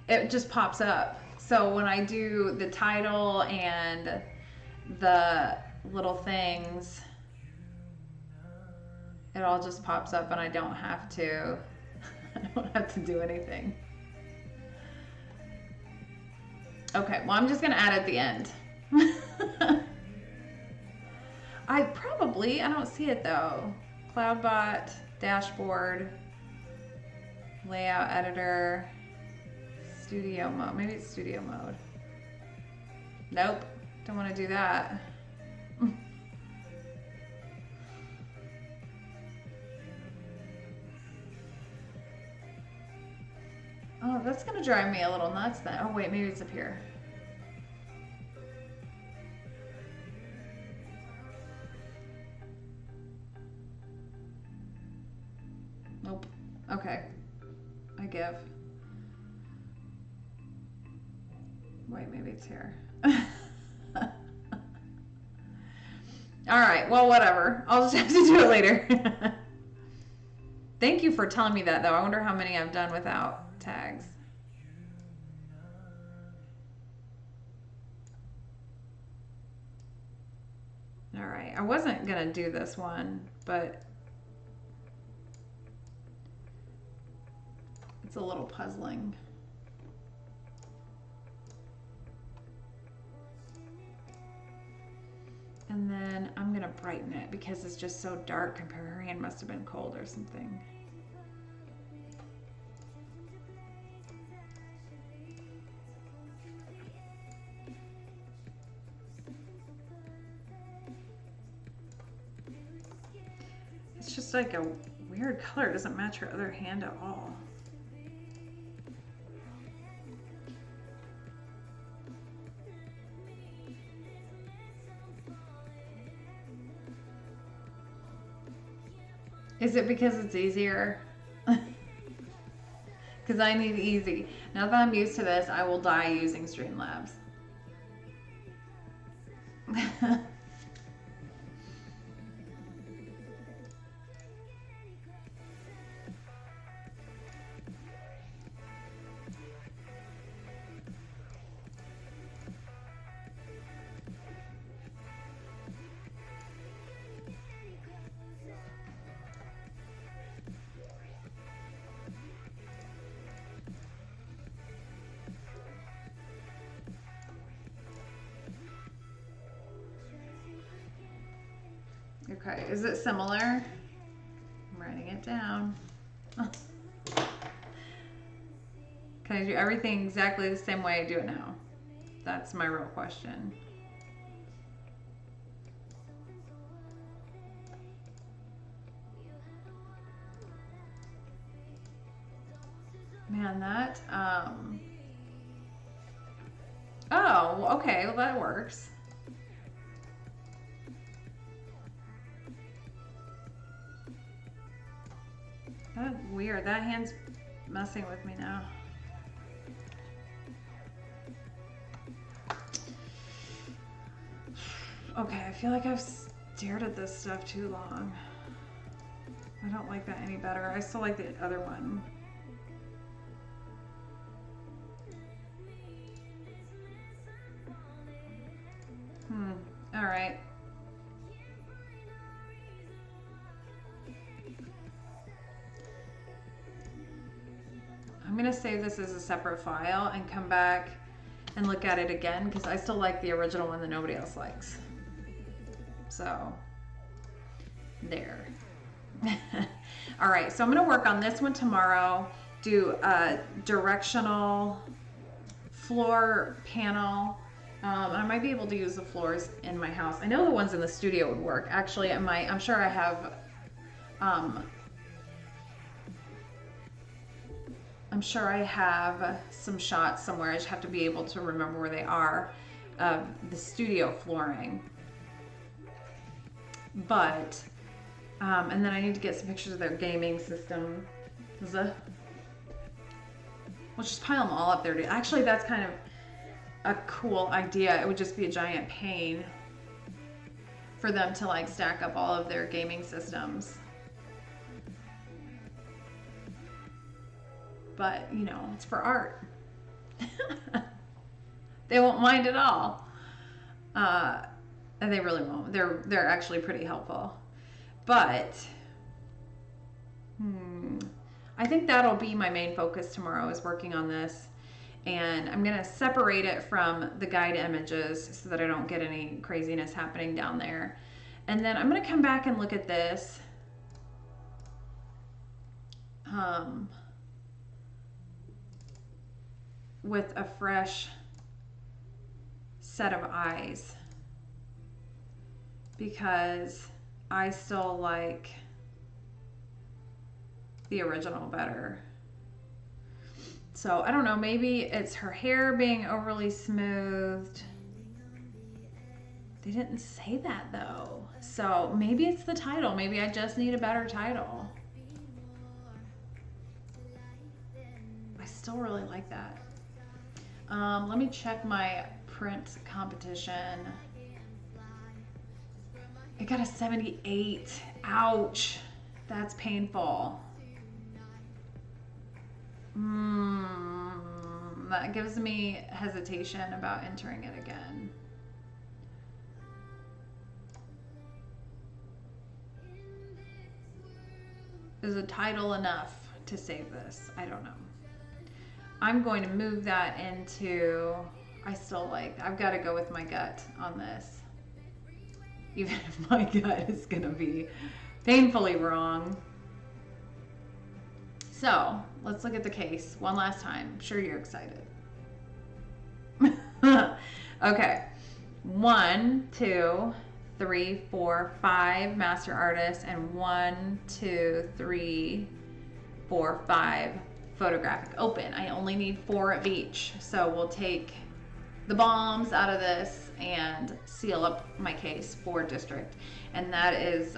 It just pops up. So when I do the title and the little things, it all just pops up and I don't have to do anything. Okay, well I'm just gonna add at the end. I don't see it though. CloudBot, dashboard, layout editor, studio mode. Maybe it's studio mode. Nope, don't want to do that. Oh, that's gonna drive me a little nuts then. Oh wait, maybe it's up here. Nope. Okay. I give. Wait, maybe it's here. All right, well, whatever. I'll just have to do it later. Thank you for telling me that, though. I wonder how many I've done without tags. All right, I wasn't going to do this one, but it's a little puzzling. And then I'm going to brighten it because it's just so dark compared. Her hand must have been cold or something. It's just like a weird color. It doesn't match her other hand at all. Is it because it's easier? Because I need easy. Now that I'm used to this, I will die using Streamlabs. Okay, is it similar? I'm writing it down. Can I do everything exactly the same way I do it now? That's my real question. Man, that, oh, okay, well that works. That's weird. That hand's messing with me now. Okay, I feel like I've stared at this stuff too long. I don't like that any better. I still like the other one. All right. I'm gonna save this as a separate file and come back and look at it again because I still like the original one that nobody else likes. So, there. All right, so I'm gonna work on this one tomorrow, do a directional floor panel. I might be able to use the floors in my house. I know the ones in the studio would work. Actually, I'm sure I have, I'm sure I have some shots somewhere. I just have to be able to remember where they are of the studio flooring. But, and then I need to get some pictures of their gaming system. We'll just pile them all up there. Actually, that's kind of a cool idea. It would just be a giant pain for them to like stack up all of their gaming systems. But, you know, it's for art. They won't mind at all. And they really won't. They're actually pretty helpful. But, I think that'll be my main focus tomorrow is working on this. And I'm going to separate it from the guide images so that I don't get any craziness happening down there. And then I'm going to come back and look at this. With a fresh set of eyes. Because I still like the original better. So I don't know, maybe it's her hair being overly smoothed. They didn't say that though. So maybe it's the title. Maybe I just need a better title. I still really like that. Let me check my print competition. I got a 78. Ouch. That's painful. That gives me hesitation about entering it again. Is a title enough to save this? I don't know. I'm going to move that into, I've got to go with my gut on this. Even if my gut is going to be painfully wrong. So, let's look at the case one last time. I'm sure you're excited. Okay. 1, 2, 3, 4, 5 master artists, and 1, 2, 3, 4, 5 photographic open. I only need 4 of each. So we'll take the bombs out of this and seal up my case for district. And that is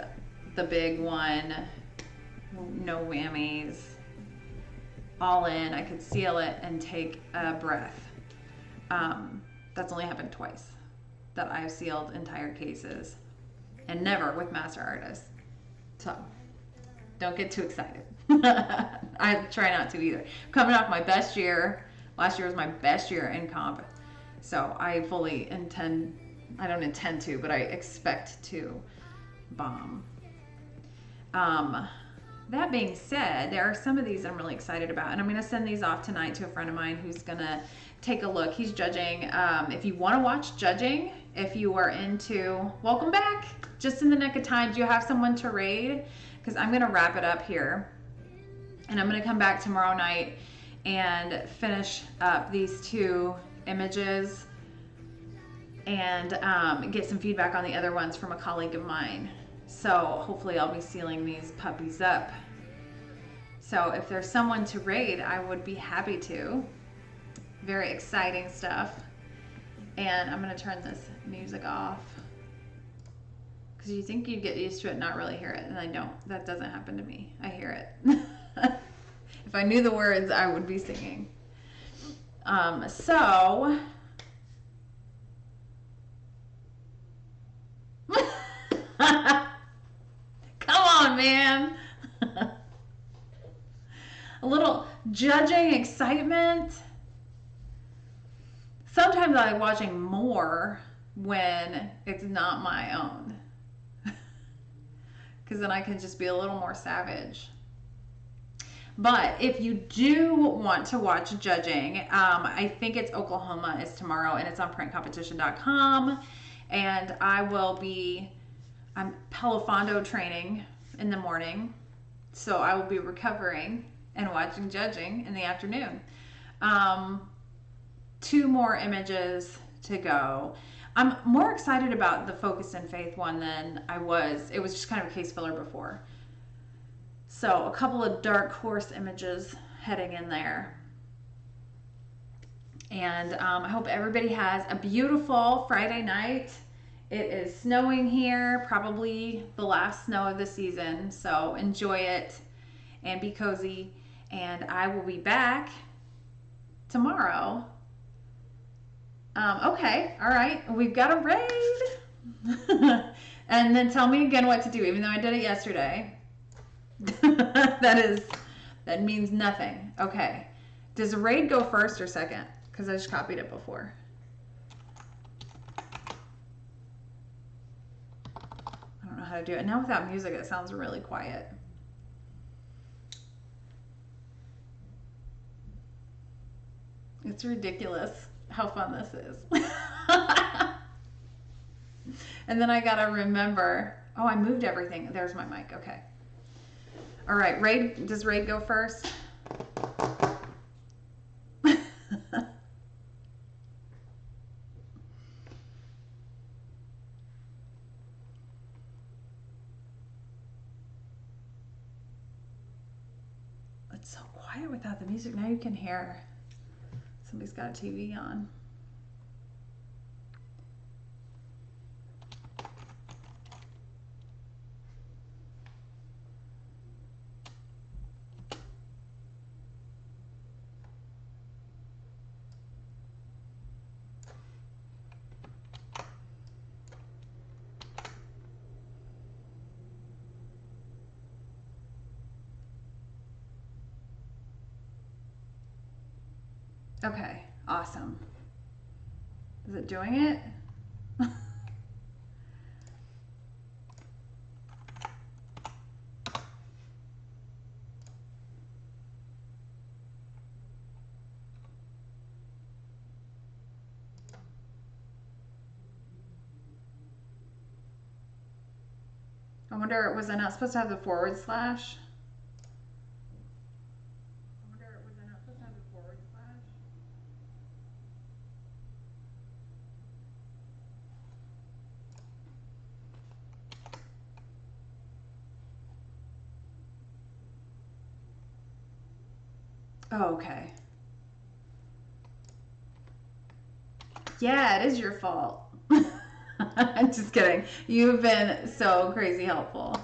the big one. No whammies. all in. I could seal it and take a breath. That's only happened twice that I've sealed entire cases, and never with master artists. So don't get too excited. I try not to either. Coming off my best year. Last year was my best year in comp. So I fully intend, I don't intend to, but I expect to bomb. That being said, there are some of these I'm really excited about, and I'm going to send these off tonight to a friend of mine who's going to take a look. He's judging. If you want to watch judging, if you are into, welcome back, just in the nick of time. Do you have someone to raid? Because I'm going to wrap it up here, and I'm going to come back tomorrow night and finish up these 2 images and get some feedback on the other ones from a colleague of mine. So hopefully I'll be sealing these puppies up. So if there's someone to raid, I would be happy to. Very exciting stuff. And I'm going to turn this music off, because you think you'd get used to it and not really hear it, and I don't. That doesn't happen to me. I hear it. If I knew the words, I would be singing. So come on, man. A little judging excitement. Sometimes I like watching more when it's not my own, because then I can just be a little more savage. But if you do want to watch judging, I think it's Oklahoma is tomorrow, and it's on printcompetition.com. And I'm Pelafondo training in the morning, so I will be recovering and watching judging in the afternoon. 2 more images to go. I'm more excited about the Focus and Faith one than I was. It was just kind of a case filler before. So a couple of dark horse images heading in there. And I hope everybody has a beautiful Friday night. It is snowing here, probably the last snow of the season. So enjoy it and be cozy. And I will be back tomorrow. Okay, all right, we've got a raid. And then tell me again what to do, even though I did it yesterday. That means nothing. Okay, does a raid go first or second? Because I just copied it before. I don't know how to do it. Now without music, it sounds really quiet. It's ridiculous how fun this is. And then I gotta remember, oh, I moved everything. There's my mic, okay. All right, raid, does raid go first? It's so quiet without the music. Now you can hear somebody's got a TV on. Okay, awesome. Is it doing it? I wonder, was I not supposed to have the forward slash? Oh, okay. Yeah, it is your fault. I'm just kidding. You've been so crazy helpful.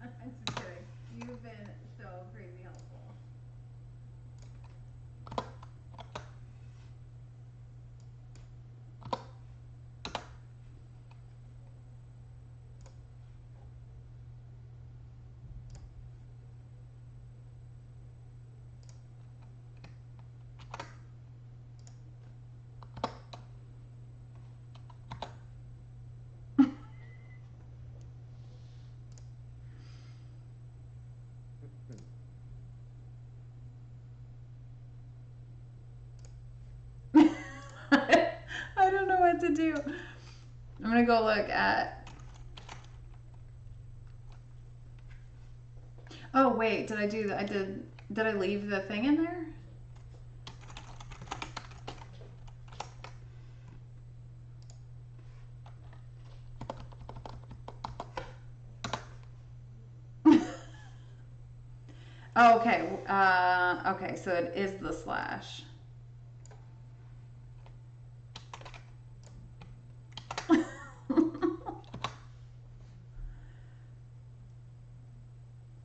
I'm just kidding. You've been so crazy helpful. what to do. I'm gonna go look at. Oh wait, did I do that? Did I leave the thing in there? Oh, okay. Okay, so it is the slash.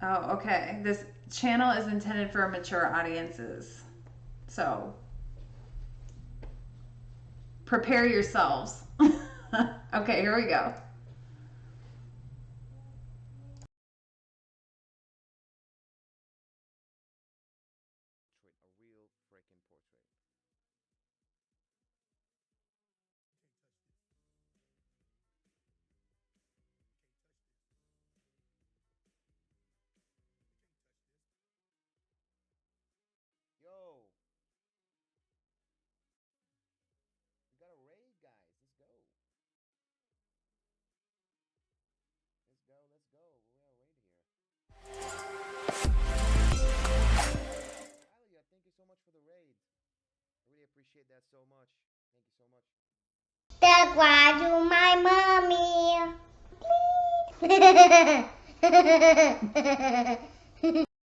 Oh, okay. This channel is intended for mature audiences. So prepare yourselves. Okay, here we go. A real freaking portrait. Yo, we got a raid, guys. Let's go. Let's go. Let's go. We got a raid here. Alia, thank you so much for the raid. I really appreciate that so much. Thank you so much. That's why you my mommy. Please.